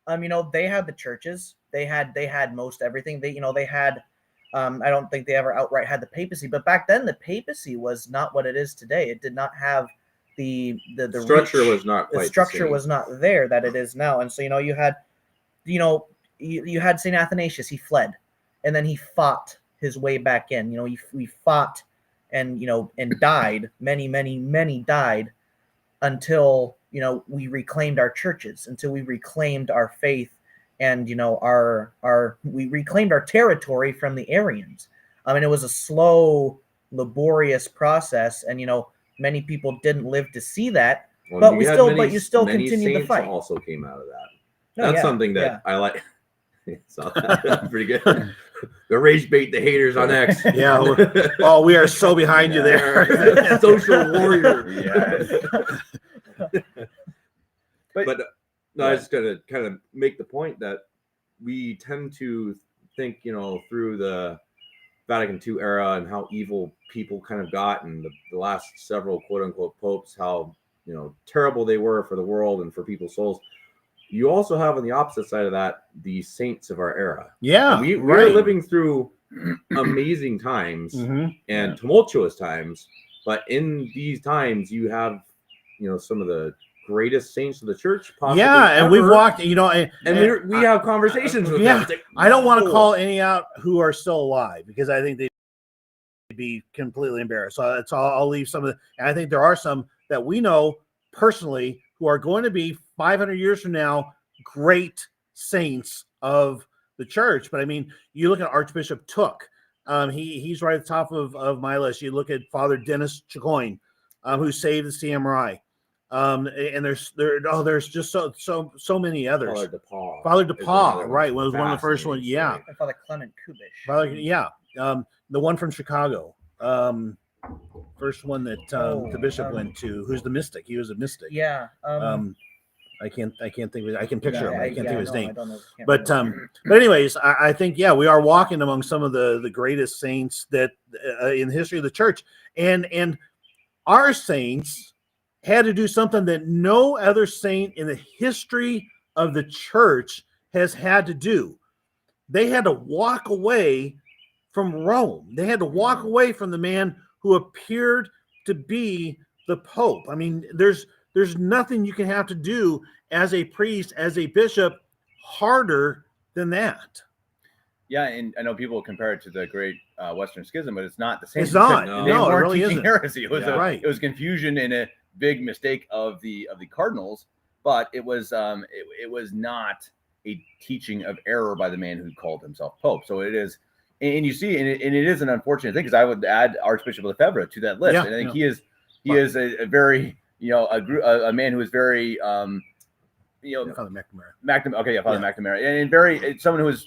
They had the churches, they had most everything. They had, I don't think they ever outright had the papacy, but back then the papacy was not what it is today. It did not have the structure reach. Was not quite the structure was not there that it is now, and so you had you had St. Athanasius. He fled, and then he fought his way back in. He fought and died. Many died until we reclaimed our churches, until we reclaimed our faith, and we reclaimed our territory from the Arians. It was a slow, laborious process, and many people didn't live to see that. Well, but you still continued the fight. Also came out of that. That's something that I like. So that's pretty good. The rage bait the haters on X. Yeah. We are so behind you there. Social warrior. Yes. But I was just gonna kind of make the point that we tend to think, through the Vatican II era and how evil people kind of got, and the last several quote unquote popes, how terrible they were for the world and for people's souls. You also have on the opposite side of that the saints of our era. Yeah, we're living through amazing times and tumultuous times, but in these times you have some of the greatest saints of the church possibly and we've walked, and we have conversations with them. Like, I don't want to call any out who are still alive, because I think they'd be completely embarrassed. So I'll leave some of the, and I think there are some that we know personally who are going to be 500 years from now great saints of the church. But I mean, you look at Archbishop Took, he's right at the top of my list. You look at Father Dennis Chicoine, who saved the CMRI. And there's just so many others. Father DePaul, right? Was one of the first ones. Yeah. And Father Clement Kubish. The one from Chicago. First one that the bishop went to. Who's the mystic? He was a mystic. Yeah. I can't think of it. I can picture him. I can't think of his name. But anyways, I think we are walking among some of the greatest saints that in the history of the church, and our saints had to do something that no other saint in the history of the church has had to do. They had to walk away from Rome. They had to walk away from the man who appeared to be the Pope. I mean, there's nothing you can have to do as a priest, as a bishop, harder than that. Yeah, and I know people compare it to the Great Western Schism, but it's not the same. It's not. They weren't it really teaching isn't. heresy. It was right. It was confusion and a big mistake of the cardinals, but it was not a teaching of error by the man who called himself Pope. So it is, and you see, and it is an unfortunate thing, because I would add Archbishop Lefebvre to that list. Yeah, and I think he is a very a man who is very Father McNamara. Okay, Father McNamara, and very someone who is,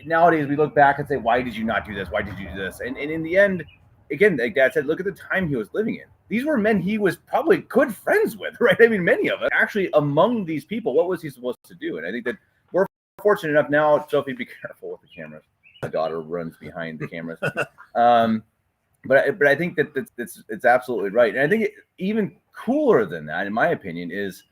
nowadays we look back and say, why did you not do this? Why did you do this? And in the end, again, like Dad said, look at the time he was living in. These were men he was probably good friends with, right? I mean, many of them. Actually, among these people, what was he supposed to do? And I think that we're fortunate enough now, Sophie, be careful with the cameras. My daughter runs behind the cameras. But I think that it's absolutely right. And I think even cooler than that, in my opinion, is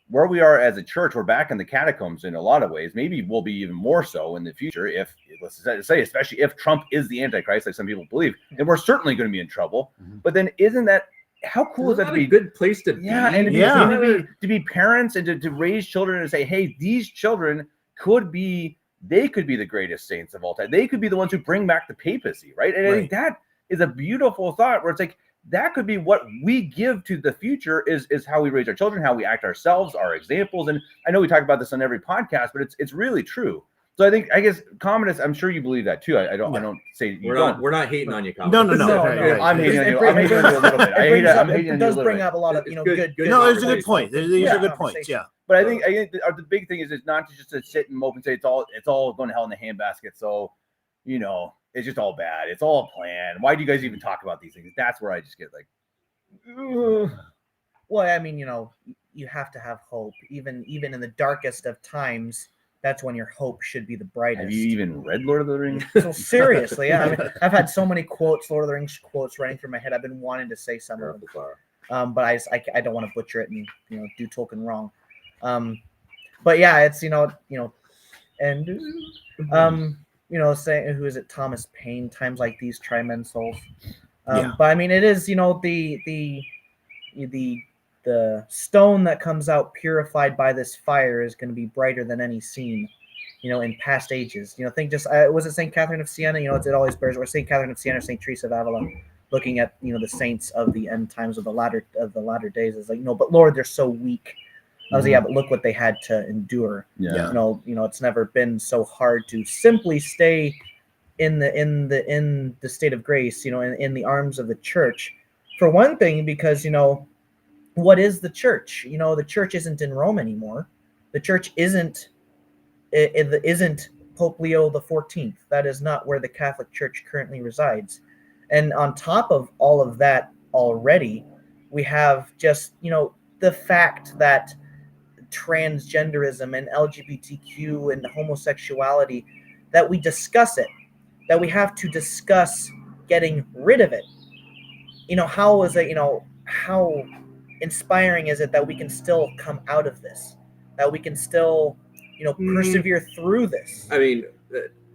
where we are as a church. We're back in the catacombs in a lot of ways. Maybe we'll be even more so in the future if, let's say, especially if Trump is the Antichrist, like some people believe, then we're certainly going to be in trouble. But then isn't that, how cool is that to be a good place to be? Yeah, and to be parents and to raise children and say, hey, these children could be the greatest saints of all time. They could be the ones who bring back the papacy, right? And I think that is a beautiful thought, where it's like, that could be what we give to the future is how we raise our children, how we act ourselves, our examples. And I know we talk about this on every podcast, but it's really true. So I guess communists, I'm sure you believe that too. I don't say we're not hating on you, communists. No. I'm hating on you. I'm hating on you a little bit. It does bring up a lot of good. No, it's a good point. These are good points. Yeah. But I think the big thing is not just to sit and mope and say it's all going to hell in the handbasket. So, it's just all bad. It's all planned. Why do you guys even talk about these things? That's where I just get like, ugh. Well, I mean, you have to have hope, even in the darkest of times. That's when your hope should be the brightest. Have you even read Lord of the Rings? So seriously, yeah. I mean, I've had so many quotes, Lord of the Rings quotes running through my head. I've been wanting to say some of them, but I don't want to butcher it and do Tolkien wrong. But yeah, it's and saying, who is it? Thomas Paine. Times like these try men's souls. But I mean, it is the stone that comes out purified by this fire is going to be brighter than any seen, in past ages. Think just was it St. Catherine of Siena? It always bears, or St. Catherine of Siena, or St. Teresa of Avila, looking at the saints of the end times of the latter days. Is like, but Lord, they're so weak. I was like, yeah, but look what they had to endure. Yeah. It's never been so hard to simply stay in the state of grace. In the arms of the church, for one thing, because what is the church? The church isn't in Rome anymore. The church isn't Pope Leo XIV. That is not where the Catholic Church currently resides. And on top of all of that already, we have just, the fact that transgenderism and LGBTQ and homosexuality, that we discuss it, that we have to discuss getting rid of it. How is it, how inspiring is it that we can still come out of this, that we can still, persevere through this? I mean,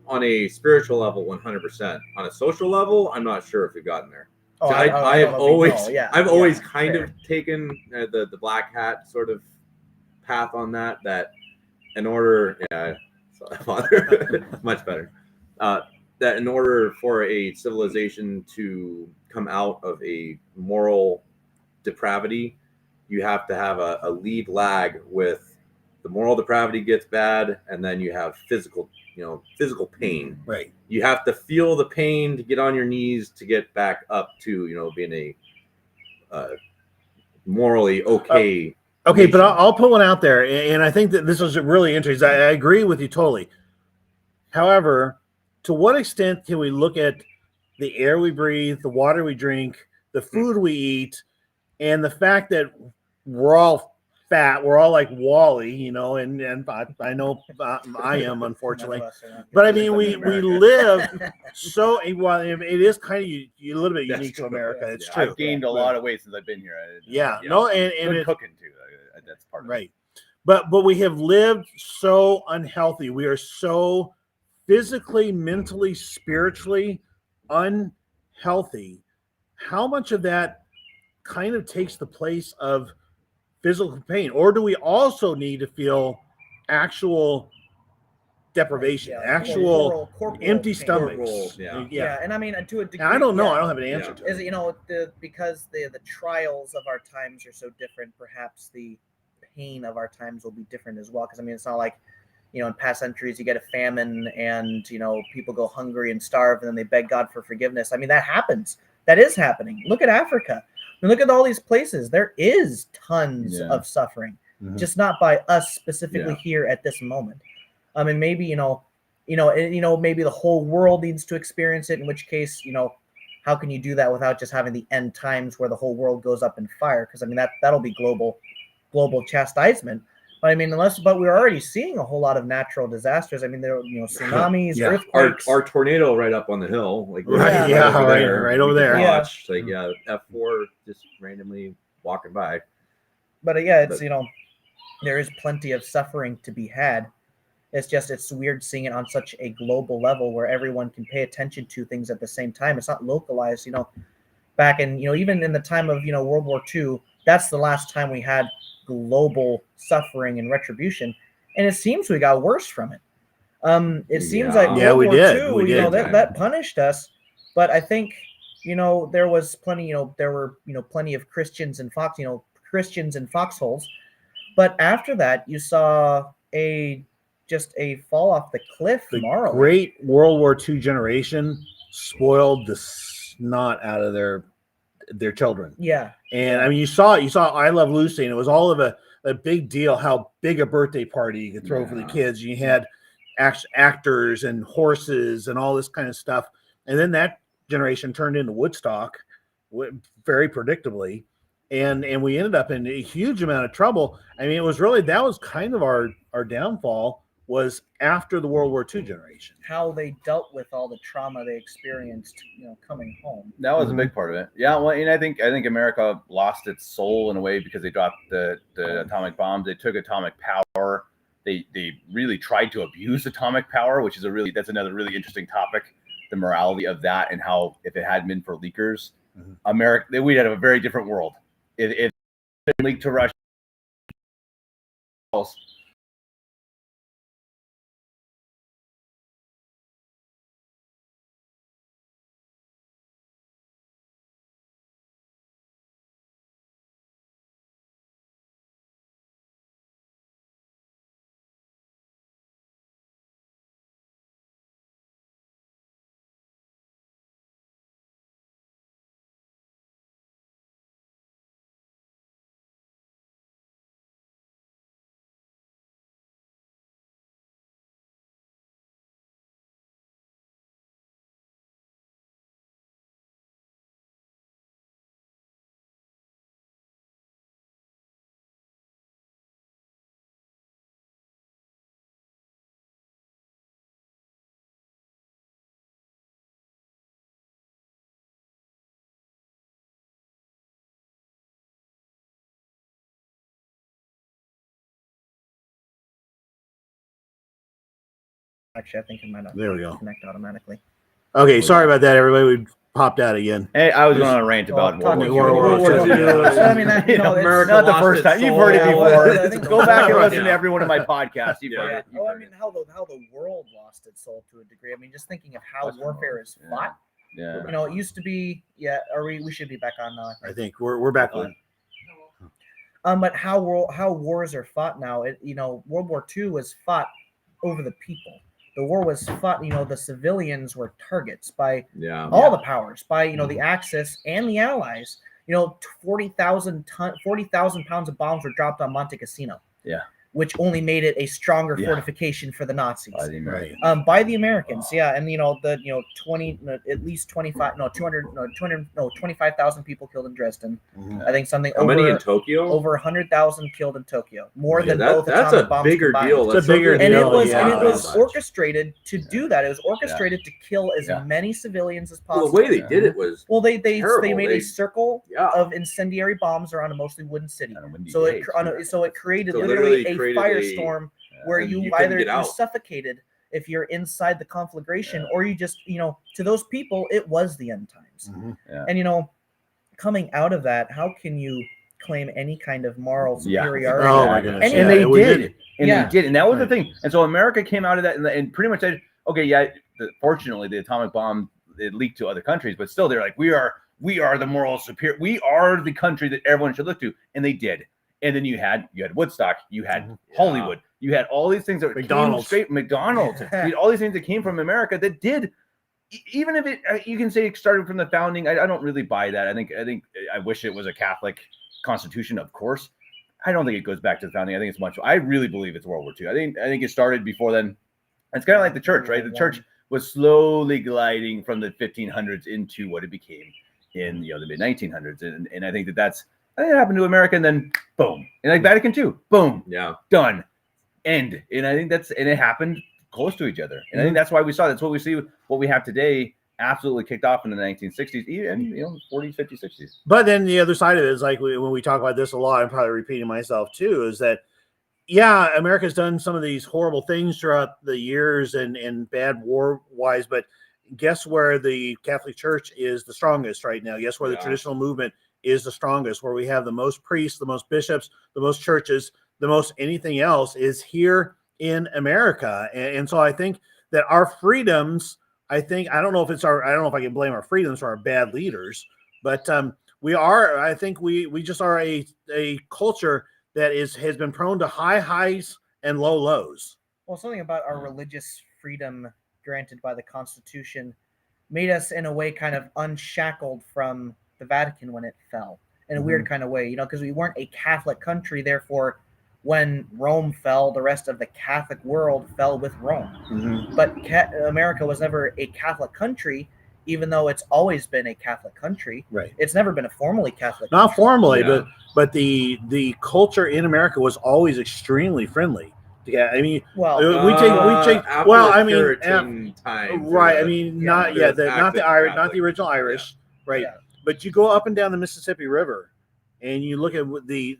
on a spiritual level, 100%. On a social level, I'm not sure if we've gotten there. Oh, I've always kind sure. of taken the black hat sort of path on that in order, much better. That in order for a civilization to come out of a moral depravity, you have to have a lead lag with the moral depravity gets bad, and then you have physical pain. Right. You have to feel the pain to get on your knees to get back up to being a morally okay. Okay, but I'll put one out there, and I think that this was really interesting. I agree with you totally. However, to what extent can we look at the air we breathe, the water we drink, the food we eat, and the fact that we're all fat, we're all like Wally, and I know I am, unfortunately. But I mean, we live so well. It is kind of a little bit unique to America. It's true. I've gained a lot of weight since I've been here. And cooking too. That's part of it. Right. But we have lived so unhealthy. We are so physically, mentally, spiritually unhealthy. How much of that kind of takes the place of physical pain? Or do we also need to feel actual deprivation, actual corporal empty pain. Stomachs? Yeah, and I mean, to a degree, I don't know. I don't have an answer to it. Because the trials of our times are so different, perhaps the pain of our times will be different as well. Because I mean, it's not like, in past centuries you get a famine and people go hungry and starve and then they beg God for forgiveness. I mean, that happens. That is happening. Look at Africa. I mean, look at all these places. There is tons of suffering, just not by us specifically here at this moment. I mean, maybe maybe the whole world needs to experience it. In which case, how can you do that without just having the end times where the whole world goes up in fire? Because I mean, that'll be global chastisement. But I mean, but we're already seeing a whole lot of natural disasters. I mean, there are tsunamis, earthquakes. Our tornado right up on the hill, like right over there. Watch, like F4 just randomly walking by. But it's there is plenty of suffering to be had. It's weird seeing it on such a global level where everyone can pay attention to things at the same time. It's not localized. Back in even in the time of World War II, that's the last time we had global suffering and retribution, and it seems we got worse from it. It seems like World War II, that punished us, but I think there was plenty, there were plenty of Christians in foxholes, but after that you saw just a fall off the cliff. The great World War II generation spoiled the snot out of their children. Yeah. And I mean, you saw I Love Lucy, and it was all of a big deal how big a birthday party you could throw for the kids. You had actors and horses and all this kind of stuff. And then that generation turned into Woodstock very predictably. And we ended up in a huge amount of trouble. I mean, that was kind of our downfall, was after the World War II generation. How they dealt with all the trauma they experienced, coming home. That was a big part of it. Yeah, well, and I think America lost its soul in a way because they dropped the atomic bombs. They took atomic power. They really tried to abuse atomic power, which is that's another really interesting topic. The morality of that, and how if it hadn't been for leakers, America, we'd have a very different world. If it leaked to Russia, Actually, I think it might not There we go. connect automatically. Okay, sorry about that, everybody. We popped out again. Hey, I was going on a rant about World World War War II. II. I mean, that, it's Not the first time. You've heard it before. Go back and listen to Yeah. every one of my podcasts. You've heard Yeah. it. Oh, I mean, how the world lost its soul to a degree. I mean, just thinking of how warfare is fought. Yeah. It used to be. Yeah. Or we should be back on now. I think we're back on. But how wars are fought now? World War II was fought over the people. The war was fought. The civilians were targets by all the powers, by the Axis and the Allies. 40,000 pounds of bombs were dropped on Monte Cassino. Yeah. Which only made it a stronger fortification for the Nazis. By the Americans. By the Americans, yeah, and at least 25,000 people killed in Dresden. Mm-hmm. I think something How many in Tokyo? over 100,000 killed in Tokyo. More than that's both atomic a bombs bigger combined. deal. It's a bigger And deal. it was orchestrated to do that. It was orchestrated to kill as many civilians as possible. Well, the way they did it was they terrible. made a circle of incendiary bombs around a mostly wooden city. So it created literally a firestorm where you either you're suffocated if you're inside the conflagration, or you just to those people it was the end times. Mm-hmm. And coming out of that, how can you claim any kind of moral superiority? Oh my goodness! And they did. They did, and that was the thing. And so America came out of that, and pretty much said, okay, fortunately, the atomic bomb it leaked to other countries, but still, they're like, we are the moral superior. We are the country that everyone should look to, and they did. And then you had Woodstock, you had Hollywood, you had all these things that McDonald's, you had all these things that came from America that did. Even if you can say it started from the founding, I don't really buy that. I wish it was a Catholic constitution, of course. I don't think it goes back to the founding. I think it's much. I really believe it's World War II. I think it started before then. It's kind of like the church, right? The church was slowly gliding from the 1500s into what it became in the mid 1900s, and I think that's. I think it happened to America, and then boom, and like Vatican II, boom, done, end. And I think it happened close to each other, and I think that's why that's what we see. What we have today absolutely kicked off in the 1960s, and 40s, 50s, 60s. But then the other side of it is like when we talk about this a lot, I'm probably repeating myself too, is that America's done some of these horrible things throughout the years and bad war wise, but guess where the Catholic Church is the strongest right now? Guess where the traditional movement is the strongest, where we have the most priests, the most bishops, the most churches, the most anything else is here in America. And so I think that our freedoms, I don't know if I can blame our freedoms for our bad leaders, but I think we just are a culture that has been prone to high highs and low lows. Well, something about our religious freedom granted by the Constitution made us in a way kind of unshackled from the Vatican when it fell in a weird kind of way, because we weren't a Catholic country. Therefore, when Rome fell, the rest of the Catholic world fell with Rome. But America was never a Catholic country, even though it's always been a Catholic country. Right. It's never been a formally Catholic Not country. formally, but the culture in America was always extremely friendly. Yeah, I mean, we take. Well, I mean, right? I mean, not the original Irish, right? Yeah. But you go up and down the Mississippi River, and you look at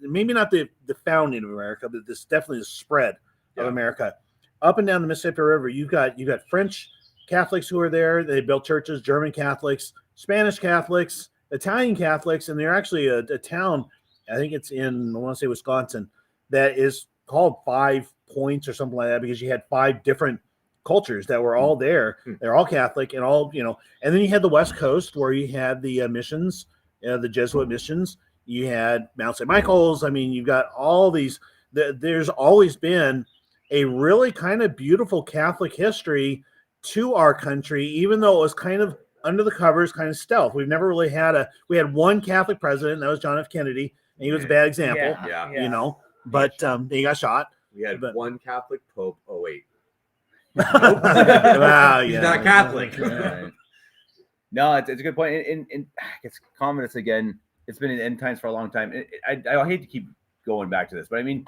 maybe not the founding of America, but this definitely the spread of America. Up and down the Mississippi River, you've got French Catholics who are there. They built churches, German Catholics, Spanish Catholics, Italian Catholics, and they're actually a town, I think it's in, I want to say Wisconsin, that is called 5 Points or something like that, because you had 5 different cultures that were all there. They're all Catholic and all, and then you had the West Coast where you had the missions, the Jesuit missions. You had Mount St. Michael's. I mean, you've got all these. There's always been a really kind of beautiful Catholic history to our country, even though it was kind of under the covers, kind of stealth. We've never really we had one Catholic president, that was John F. Kennedy, and he was a bad example, but he got shot. We had one Catholic Pope. Oh, wait. Wow, he's not Catholic. Right. No, it's a good point. And it's common. It's again, it's been in end times for a long time. I hate to keep going back to this, but I mean,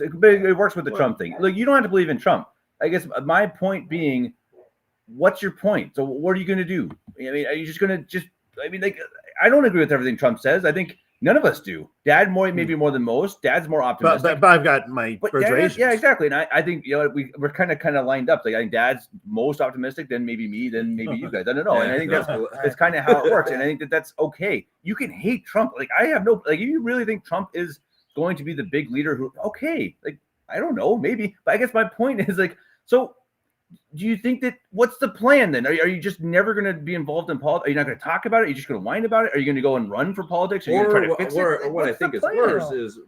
it works with the Trump thing. Look, you don't have to believe in Trump. I guess my point being, what's your point? So what are you going to do? I mean, are you just going to I don't agree with everything Trump says. I think None of us do. Dad maybe more than most. Dad's more optimistic. But I've got my reservations. Yeah, exactly. And I think we're kind of lined up. Like I think Dad's most optimistic, then maybe me, then maybe you guys. I don't know. And I think that's kind of how it works. And I think that's okay. You can hate Trump. Like I have no. Like if you really think Trump is going to be the big leader, like I don't know, maybe. But I guess my point is like so. Do you think that what's the plan then? Are you just never going to be involved in politics? Are you not going to talk about it? Are you just going to whine about it? Are you going to go and run for politics? Are you going to try to fix it? Or what I think is worse is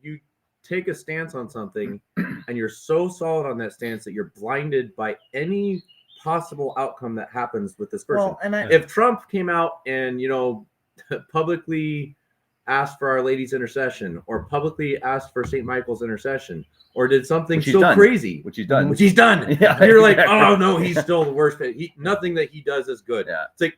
you take a stance on something and you're so solid on that stance that you're blinded by any possible outcome that happens with this person. If Trump came out and, publicly asked for Our Lady's intercession or publicly asked for St. Michael's intercession or did something so crazy, which he's done. Yeah, you're like, oh no, he's still the worst. Nothing that he does is good. Yeah. It's like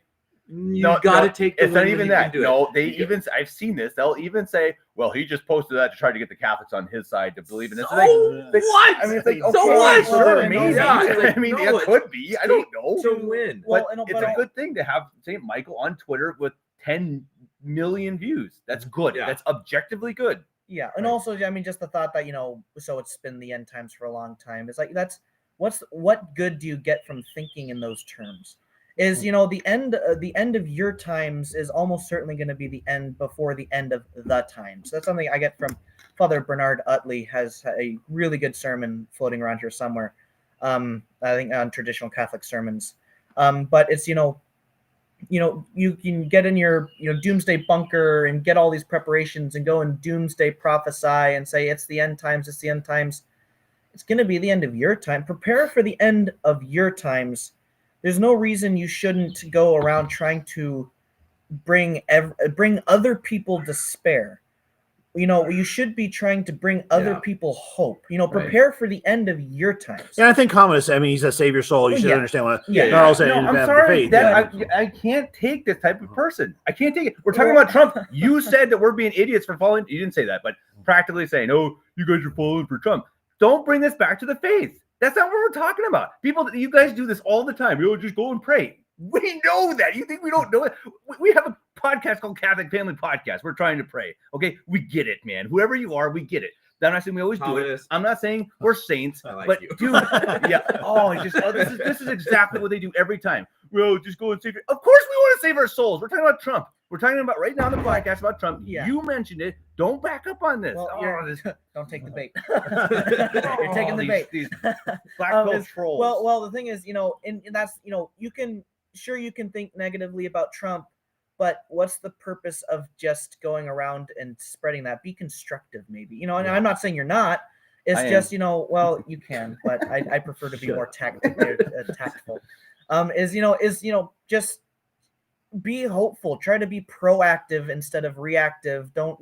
you got to take. It's not even that. No, I've seen this. They'll even say, well, he just posted that to try to get the Catholics on his side to believe in it. So what? I mean, it's like, okay, so what? Sure, maybe. Yeah. I mean, it could be. I don't know. To win. But it's a good thing to have St. Michael on Twitter with 10 million views. That's good. Yeah. That's objectively good. Yeah, and also, I mean, just the thought that so it's been the end times for a long time. It's like what good do you get from thinking in those terms? Is the end of your times is almost certainly going to be the end before the end of the times. That's something I get from Father Bernard Utley. Has a really good sermon floating around here somewhere. I think on traditional Catholic sermons, but it's you can get in your doomsday bunker and get all these preparations and go and doomsday prophesy and say it's the end times. It's the end times. It's going to be the end of your time. Prepare for the end of your times. There's no reason you shouldn't go around trying to bring other people despair. You should be trying to bring other people hope. Prepare for the end of your times. Yeah, I think Commodus, he's a savior soul. You should understand what. I'm sorry. I can't take this type of person. I can't take it. We're talking about Trump. You said that we're being idiots for following. You didn't say that, but practically saying, "Oh, you guys are falling for Trump." Don't bring this back to the faith. That's not what we're talking about. You guys do this all the time. Just go and pray. We know that. You think we don't know it? We have a podcast called Catholic Family Podcast. We're trying to pray. Okay, we get it, man. Whoever you are, we get it. I'm not saying we always do it. I'm not saying we're saints, but dude, yeah. Oh, this is exactly what they do every time. Well, just go and save it. Of course, we want to save our souls. We're talking about Trump. We're talking about right now on the podcast about Trump. Yeah. You mentioned it. Don't back up on this. Well, don't take the bait. You're taking the bait. These black belt trolls. Well, the thing is, and that's you can think negatively about Trump, but what's the purpose of just going around and spreading that? Be constructive, maybe. And I'm not saying you're not. It's just, well, you can, but I prefer to be more tactful. Just be hopeful. Try to be proactive instead of reactive. Don't,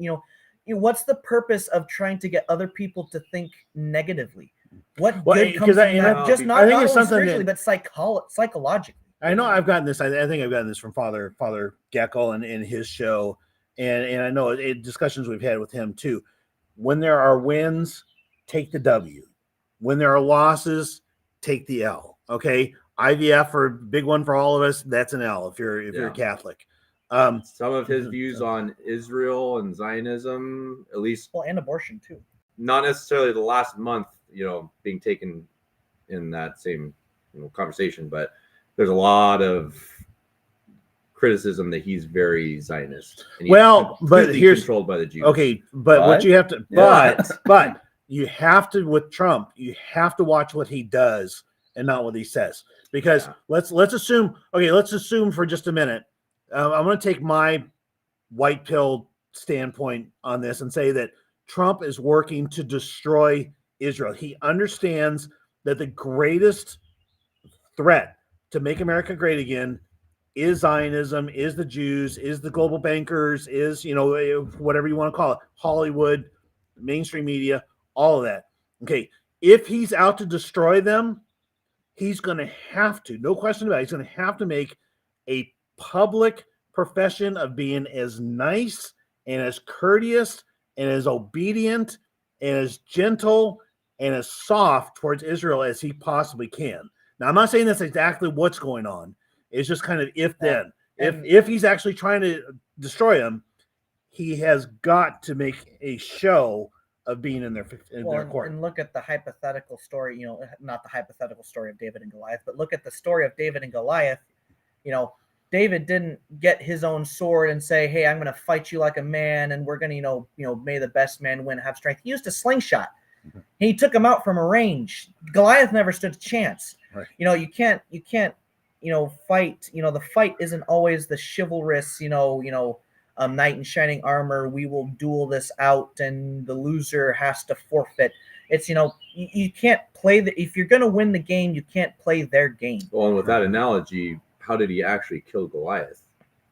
what's the purpose of trying to get other people to think negatively? What good comes from that? Just not only spiritually, but psychologically. I know I've gotten this. I think I've gotten this from Father Geckel and in his show, and I know discussions we've had with him too. When there are wins, take the W. When there are losses, take the L. Okay, IVF are a big one for all of us. That's an L if you're Catholic. Some of his views on Israel and Zionism, at least, and abortion too. Not necessarily the last month, being taken in that same conversation, but there's a lot of criticism that he's very Zionist. And but here's controlled by the Jews. Okay, but what you have to, but you have to with Trump, you have to watch what he does and not what he says. Because let's assume for just a minute. I'm going to take my white pill standpoint on this and say that Trump is working to destroy Israel. He understands that the greatest threat to make America great again is Zionism, is the Jews, is the global bankers, is, whatever you want to call it, Hollywood, mainstream media, all of that. Okay. If he's out to destroy them, he's going to have to, no question about it, he's going to have to make a public profession of being as nice and as courteous and as obedient and as gentle and as soft towards Israel as he possibly can. Now, I'm not saying that's exactly what's going on. It's just kind of if then. If he's actually trying to destroy him, he has got to make a show of being in their court. And look at the hypothetical story, not the hypothetical story of David and Goliath, but look at the story of David and Goliath. David didn't get his own sword and say, hey, I'm going to fight you like a man, and we're going to, may the best man win, have strength. He used a slingshot. Mm-hmm. He took him out from a range. Goliath never stood a chance. Right. You can't fight. The fight isn't always the chivalrous, knight in shining armor. We will duel this out, and the loser has to forfeit. It's you can't play if you're going to win the game, you can't play their game. Well, and with that analogy, how did he actually kill Goliath?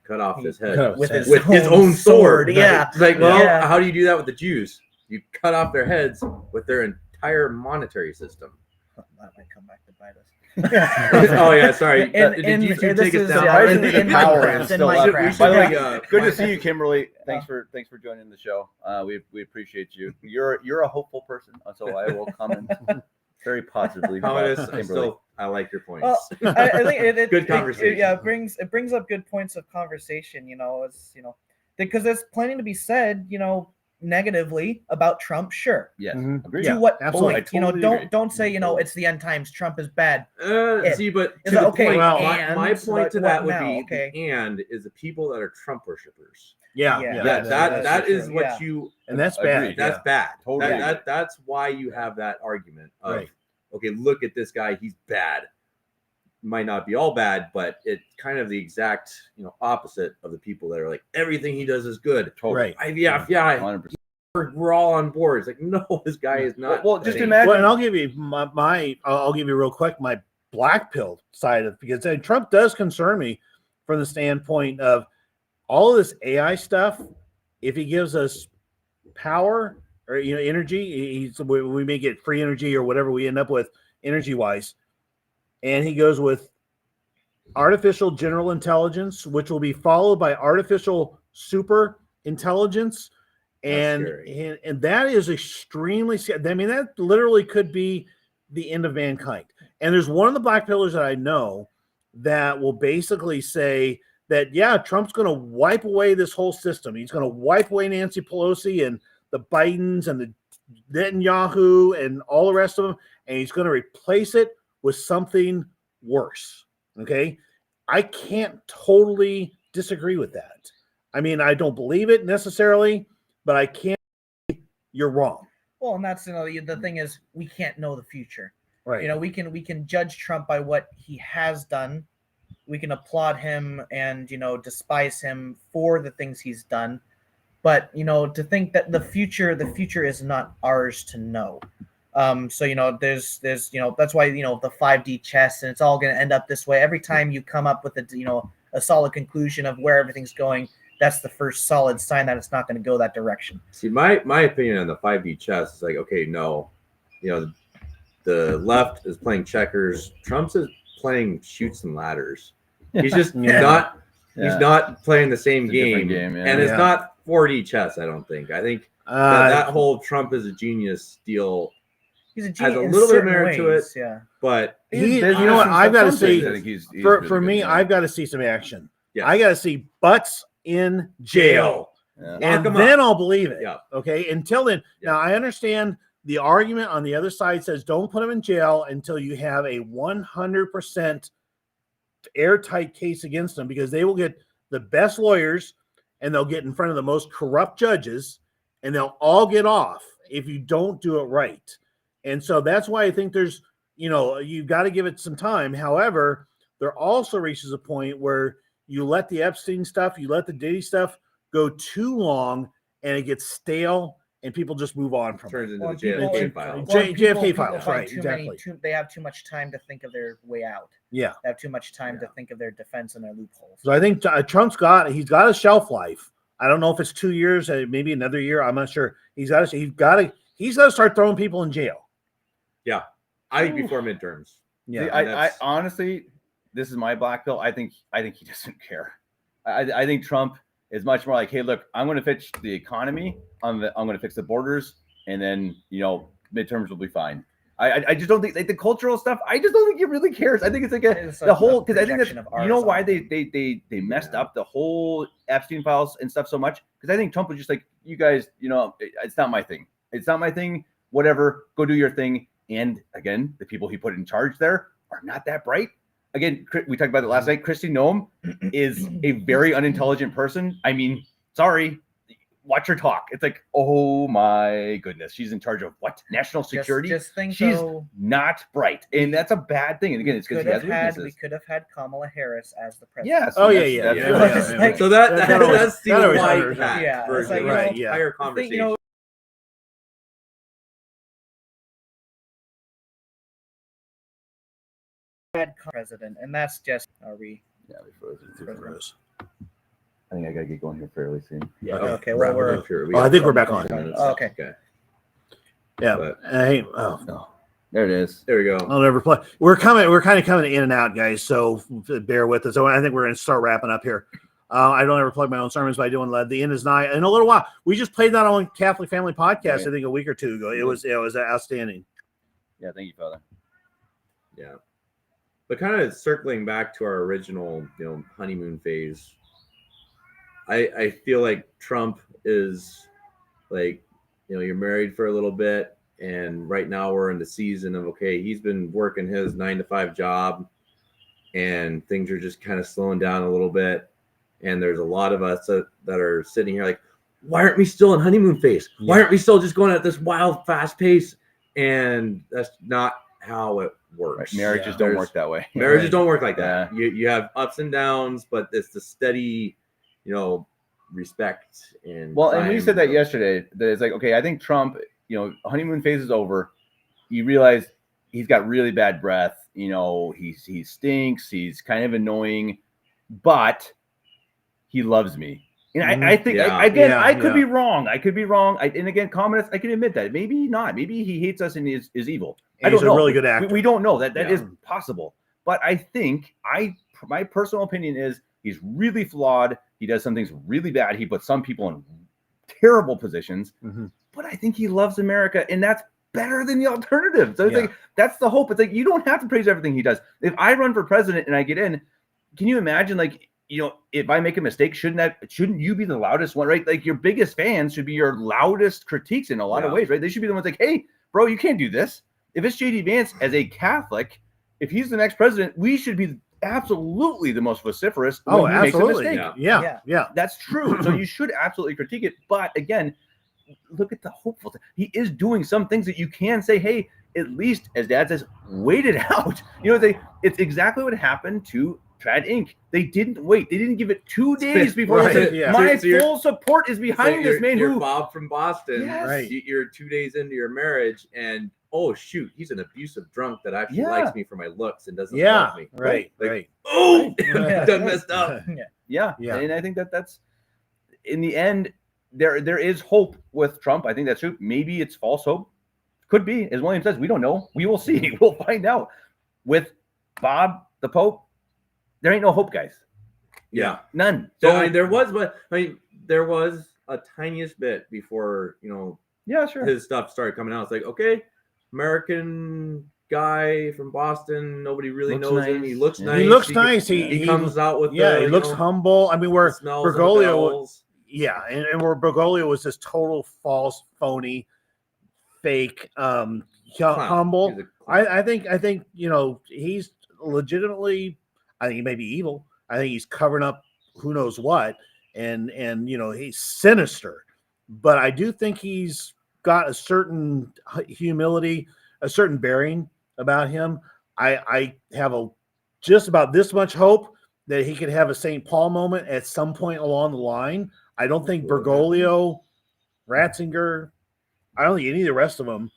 Cut off his head with his own sword. Yeah. How do you do that with the Jews? You cut off their heads with their entire monetary system. That might come back to bite us. Oh yeah, sorry. Did you two take us down? The power is still up. By the way, good to see you, Kimberly. Thanks for joining the show. We appreciate you. You're a hopeful person, so I will comment very positively. I like your points. Well, I think it good conversation. It brings up good points of conversation. Because there's plenty to be said. Negatively about Trump, sure. Yes. Mm-hmm. To what point? Don't say it's the end times. Trump is bad. See, but to the point, my point to that would be the is the people that are Trump worshippers. Yeah. That is what you, and that's bad. That's bad. Totally. That's why you have that argument of okay, look at this guy, he's bad. Might not be all bad, but it's kind of the exact opposite of the people that are like everything he does is good. Totally. Right. 100%. We're all on board. It's like no, this guy is not. Well, just imagine. Well, and I'll give you I'll give you real quick my black pill side of because Trump does concern me from the standpoint of all of this AI stuff. If he gives us power or energy, we may get free energy or whatever we end up with energy wise. And he goes with artificial general intelligence, which will be followed by artificial super intelligence. And that is extremely scary. I mean, that literally could be the end of mankind. And there's one of the black pillars that I know that will basically say that, Trump's going to wipe away this whole system. He's going to wipe away Nancy Pelosi and the Bidens and the Netanyahu and all the rest of them. And he's going to replace it with something worse. Okay. I can't totally disagree with that. I mean, I don't believe it necessarily, but I can't. You're wrong. Well, and that's the thing is we can't know the future. Right. We can judge Trump by what he has done. We can applaud him and despise him for the things he's done. But to think that the future is not ours to know. So there's that's why the 5D chess, and it's all going to end up this way. Every time you come up with a solid conclusion of where everything's going, that's the first solid sign that it's not going to go that direction. See, my opinion on the 5D chess is like, okay, no, the left is playing checkers. Trump's is playing shoots and ladders. He's just not. He's not playing the same game, and it's not 4D chess. I don't think. I think that whole Trump is a genius deal. He's a genius has a little bit of merit to it, but I've got to see for me, I've got to see some action. Yes. I got to see butts in jail, and then I'll believe it. Yeah. Okay. Until then, now I understand the argument on the other side says don't put him in jail until you have a 100% airtight case against them because they will get the best lawyers and they'll get in front of the most corrupt judges and they'll all get off if you don't do it right. And so that's why I think there's, you've got to give it some time. However, there also reaches a point where you let the Epstein stuff, you let the Diddy stuff go too long and it gets stale and people just move on from it. Turns into the JFK files. JFK files, right, exactly. They have too much time to think of their way out. Yeah. They have too much time to think of their defense and their loopholes. So I think Trump's got a shelf life. I don't know if it's 2 years, maybe another year. I'm not sure. He's got to start throwing people in jail. Yeah, I think before midterms. Yeah, see, I honestly, this is my black pill. I think he doesn't care. I think Trump is much more like, hey, look, I'm going to fix the economy. I'm going to fix the borders, and then midterms will be fine. I just don't think like the cultural stuff. I just don't think he really cares. I think it's like the whole because I think that's why they messed up the whole Epstein files and stuff so much because I think Trump was just like you guys, it's not my thing. It's not my thing. Whatever, go do your thing. And again, the people he put in charge there are not that bright. Again, we talked about it last night. Kristi Noem is a very unintelligent person. I mean, sorry. Watch her talk. It's like, oh my goodness, she's in charge of what? National security? Just think she's not bright, and that's a bad thing. And again, it's because she has weaknesses. We could have had Kamala Harris as the president. Yes. Oh yeah. So that's the white hat version, right? Yeah. Entire conversation. President, and that's just we froze. I think I gotta get going here fairly soon. Yeah. Okay. Well, we're. I think we're back on. Okay. Yeah. No. There it is. There we go. I'll never play. We're kind of coming in and out, guys. So bear with us. So I think we're going to start wrapping up here. I don't ever plug my own sermons, but I do in the end is nigh. In a little while, we just played that on Catholic Family Podcast. Right. I think a week or two ago. It was outstanding. Yeah. Thank you, Father. Yeah. But kind of circling back to our original, honeymoon phase. I feel like Trump is like, you're married for a little bit, and right now we're in the season of, okay, he's been working his 9-to-5 job, and things are just kind of slowing down a little bit. And there's a lot of us that are sitting here like, why aren't we still in honeymoon phase? Why aren't we still just going at this wild, fast pace? And that's not how it works. Right. Marriages don't work that way. Marriages don't work like that. You have ups and downs, but it's the steady, respect and and we said that yesterday. That it's like, okay, I think Trump, honeymoon phase is over. You realize he's got really bad breath. He stinks. He's kind of annoying, but he loves me. And I think I could be wrong. I could be wrong. And again, communists, I can admit that. Maybe not. Maybe he hates us and is evil. I don't know. He's a really good actor. We don't know that is possible. But I think my personal opinion is he's really flawed. He does some things really bad. He puts some people in terrible positions. Mm-hmm. But I think he loves America, and that's better than the alternative. So it's like that's the hope. It's like you don't have to praise everything he does. If I run for president and I get in, can you imagine if I make a mistake, shouldn't you be the loudest one, right? Like your biggest fans should be your loudest critiques in a lot of ways, right? They should be the ones like, hey, bro, you can't do this. If it's J.D. Vance as a Catholic, if he's the next president, we should be absolutely the most vociferous when he makes a mistake. Yeah. That's true. So you should absolutely critique it. But again, look at the hopeful thing. He is doing some things that you can say, hey, at least, as Dad says, wait it out. It's exactly what happened to Trad Inc. They didn't wait. They didn't give it 2 days before they said, my full support is behind this man. You're Bob from Boston. Yes. Right. You're 2 days into your marriage, and oh shoot, he's an abusive drunk that actually likes me for my looks and doesn't love me. Right. Oh, done messed up. Yeah. And I think that's in the end, there is hope with Trump. I think that's true. Maybe it's false hope. Could be, as William says, we don't know. We will see. We'll find out. With Bob, the Pope, there ain't no hope, guys. Yeah. None. So there was a tiniest bit before, his stuff started coming out. It's like, okay, American guy from Boston, nobody really knows him. He looks nice. He looks nice. He comes out with he looks humble. I mean, where Bergoglio and where Bergoglio was this total false, phony, fake, humble. I think he's legitimately, I think he may be evil. I think he's covering up who knows what, and he's sinister. But I do think he's got a certain humility, a certain bearing about him. I have just about this much hope that he could have a St. Paul moment at some point along the line. I don't think Bergoglio, Ratzinger, I don't think any of the rest of them,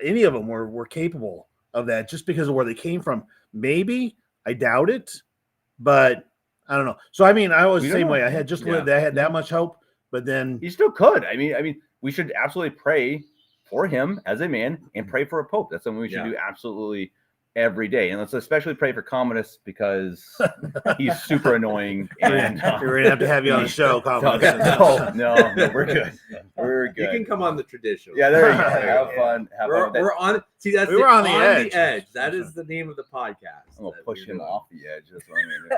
any of them were capable of that just because of where they came from. Maybe, I doubt it, but I don't know. So, I mean, I was the same way. I had that much hope, but then he still could. I mean, we should absolutely pray for him as a man and pray for a pope. That's something we should do absolutely every day. And let's especially pray for Commodus because he's super annoying. And we're gonna have to have you on the show, Commodus. No, we're good. We're good. You can come on the traditional. Yeah, there you go. Have fun. We're on. See, that's we were on the edge. That is the name of the podcast. I'm gonna push him off the edge. That's what I'm gonna do.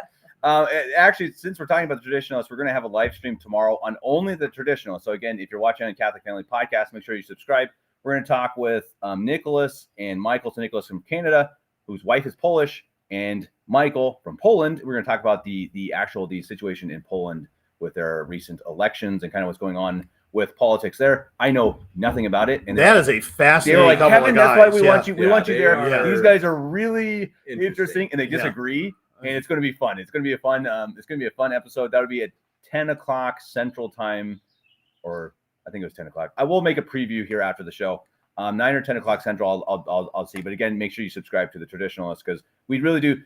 Actually, since we're talking about the traditionalists, we're going to have a live stream tomorrow on only the traditionalists. So again, if you're watching on Catholic Family Podcast, make sure you subscribe. We're going to talk with Nicholas and Michael. So Nicholas from Canada, whose wife is Polish, and Michael from Poland. We're going to talk about the situation in Poland with their recent elections and kind of what's going on with politics there. I know nothing about it, and that is a fascinating. They were like, couple Kevin, of that's guys. why we want you. We want you there. Are, These guys are really interesting, and they disagree. And it's going to be fun. It's going to be a fun. It's going to be a fun episode. That'll be at 10 o'clock Central Time, or I think it was 10 o'clock. I will make a preview here after the show. 9 or 10 o'clock Central. I'll see. But again, make sure you subscribe to the Traditionalists because we really do.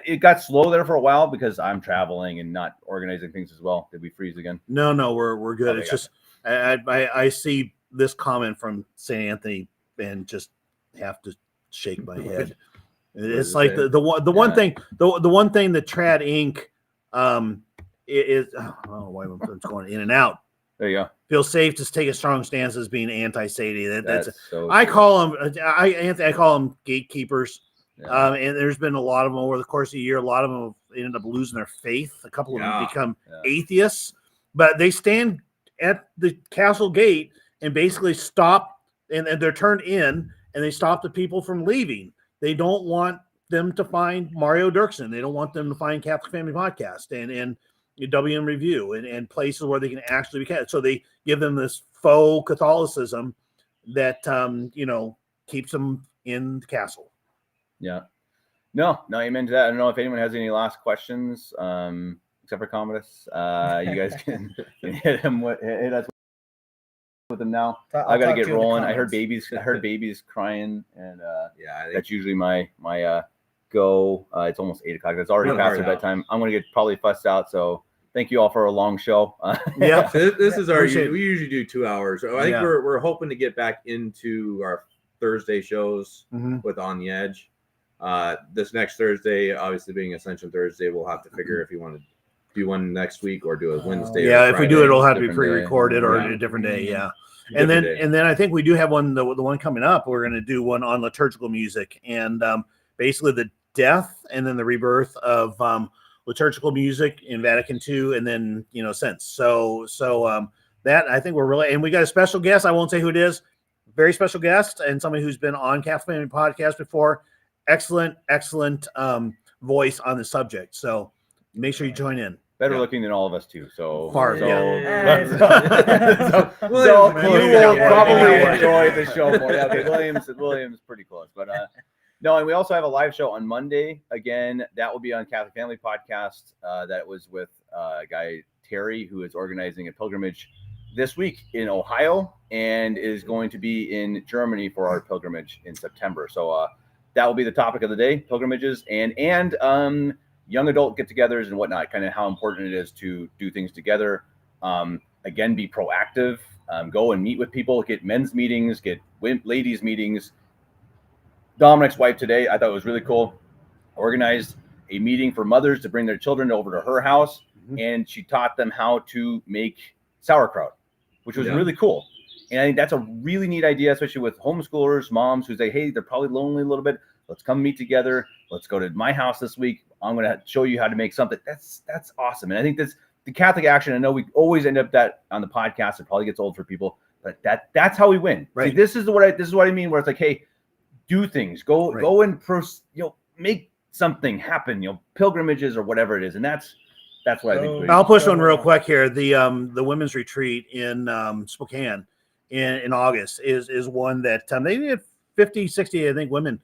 It got slow there for a while because I'm traveling and not organizing things as well. Did we freeze again? No, we're good. It's just I see this comment from St. Anthony and just have to shake my head. It's like the one thing that Trad Inc. Is I don't know why I'm going in and out. There you go. Feel safe to take a strong stance as being anti-Sadie. That's so I call them I call them gatekeepers. Yeah. And there's been a lot of them over the course of the year. A lot of them have ended up losing their faith. A couple of them become atheists, but they stand at the castle gate and basically stop, and they're turned in, and they stop the people from leaving. They don't want them to find Mario Dirksen. They don't want them to find Catholic Family Podcast and WM Review and places where they can actually be Catholic. So they give them this faux Catholicism that keeps them in the castle. Yeah. No, amen to that. I don't know if anyone has any last questions, except for Commodus. You guys can hit us with them now. I got to get rolling. I heard babies crying, and that's usually my go. It's almost 8 o'clock. It's already past their bedtime. I'm gonna get probably fussed out. So thank you all for a long show. Yeah, this is our. We usually do 2 hours. So I think we're hoping to get back into our Thursday shows with On the Edge. This next Thursday, obviously being Ascension Thursday, we'll have to figure if you want to do one next week or do a Wednesday. Yeah, if we do it, it'll have to be pre-recorded or a different day. Yeah. And then I think we do have one, the one coming up. We're going to do one on liturgical music and basically the death and then the rebirth of liturgical music in Vatican II, and then since. So that I think we're really, and we got a special guest. I won't say who it is. Very special guest and somebody who's been on Catholic Family Podcast before. Excellent voice on the subject. So make sure you join in. Better looking than all of us too. So you will probably enjoy the show more. Yeah, okay, William's pretty close, but no, and we also have a live show on Monday. Again, that will be on Catholic Family Podcast. That was with a guy Terry, who is organizing a pilgrimage this week in Ohio and is going to be in Germany for our pilgrimage in September. So that will be the topic of the day: pilgrimages and young adult get-togethers and whatnot, kind of how important it is to do things together. Again, be proactive, go and meet with people, get men's meetings, get ladies' meetings. Dominic's wife today, I thought it was really cool, organized a meeting for mothers to bring their children over to her house, and she taught them how to make sauerkraut, which was really cool. And I think that's a really neat idea, especially with homeschoolers, moms who say, hey, they're probably lonely a little bit. Let's come meet together. Let's go to my house this week. I'm going to show you how to make something. That's awesome. And I think that's the Catholic action. I know we always end up that on the podcast. It probably gets old for people, but that's how we win. Right. See, this is what I mean, where it's like, hey, do things, go and make something happen, pilgrimages or whatever it is. And that's what I think. I'll push one real quick here. The women's retreat in Spokane in August is one that they had 50, 60, I think, women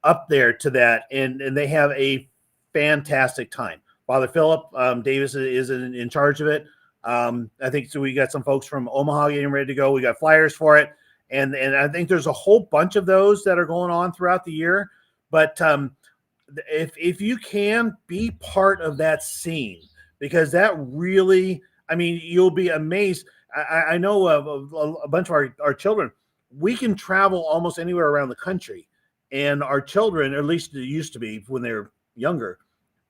up there to that, and they have a fantastic time. Father Philip Davis is in charge of it. I think so. We got some folks from Omaha getting ready to go. We got flyers for it, and I think there's a whole bunch of those that are going on throughout the year. But if you can be part of that scene, because that really, I mean, you'll be amazed. I know a bunch of our children. We can travel almost anywhere around the country. and our children, or at least it used to be when they were younger,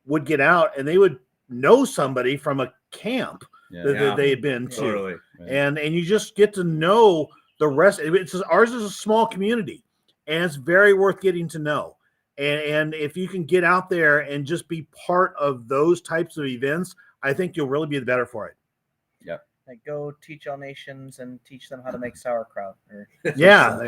would get out and they would know somebody from a camp that they had been to. Totally. And you just get to know the rest. Ours is a small community, and it's very worth getting to know. And if you can get out there and just be part of those types of events, I think you'll really be the better for it. Like go teach all nations and teach them how to make sauerkraut. Or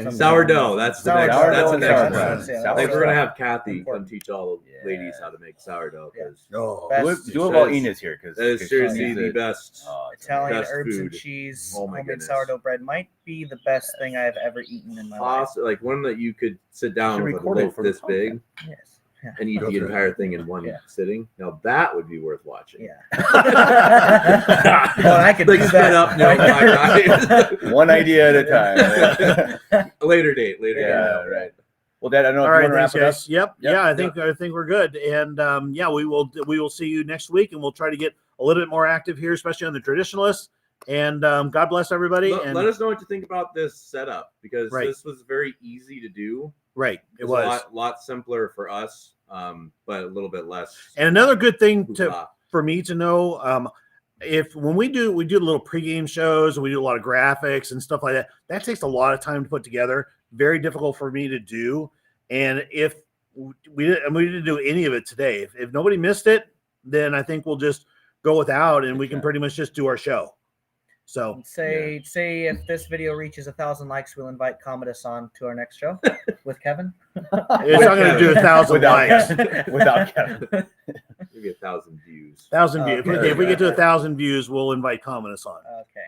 sourdough. That's the next. That's the next one. Like we're gonna have Kathy come teach all the ladies how to make sourdough. Do it while Ina's here, because that is seriously the best Italian best herbs food. and cheese. Oh my homemade goodness. sourdough bread might be the best thing I've ever eaten in my life. Like one that you could sit down with a loaf this big. Yes. And eat the entire thing in one sitting. Now that would be worth watching. Yeah. Well, I could do that. Up, no, one idea at a time. Later date. Right. Well, Dad, I don't know. All if right, you want to wrap it up. Yep. Yeah, I think we're good. And we will see you next week, and we'll try to get a little bit more active here, especially on the traditionalists. And God bless everybody. Let us know what you think about this setup, because this was very easy to do. Right. It was a lot simpler for us, but a little bit less. And another good thing for me to know, when we do a little pregame shows and we do a lot of graphics and stuff like that, that takes a lot of time to put together. Very difficult for me to do. And if we didn't do any of it today, if nobody missed it, then I think we'll just go without, and we can pretty much just do our show. So say if this video reaches 1,000 likes, we'll invite Commodus on to our next show with Kevin. It's not going to do 1,000 likes without Kevin. Maybe 1,000 views. 1,000 views. If we get to 1,000 views, we'll invite Commodus on. Okay.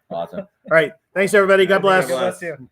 Awesome. All right. Thanks, everybody. God bless. God bless you.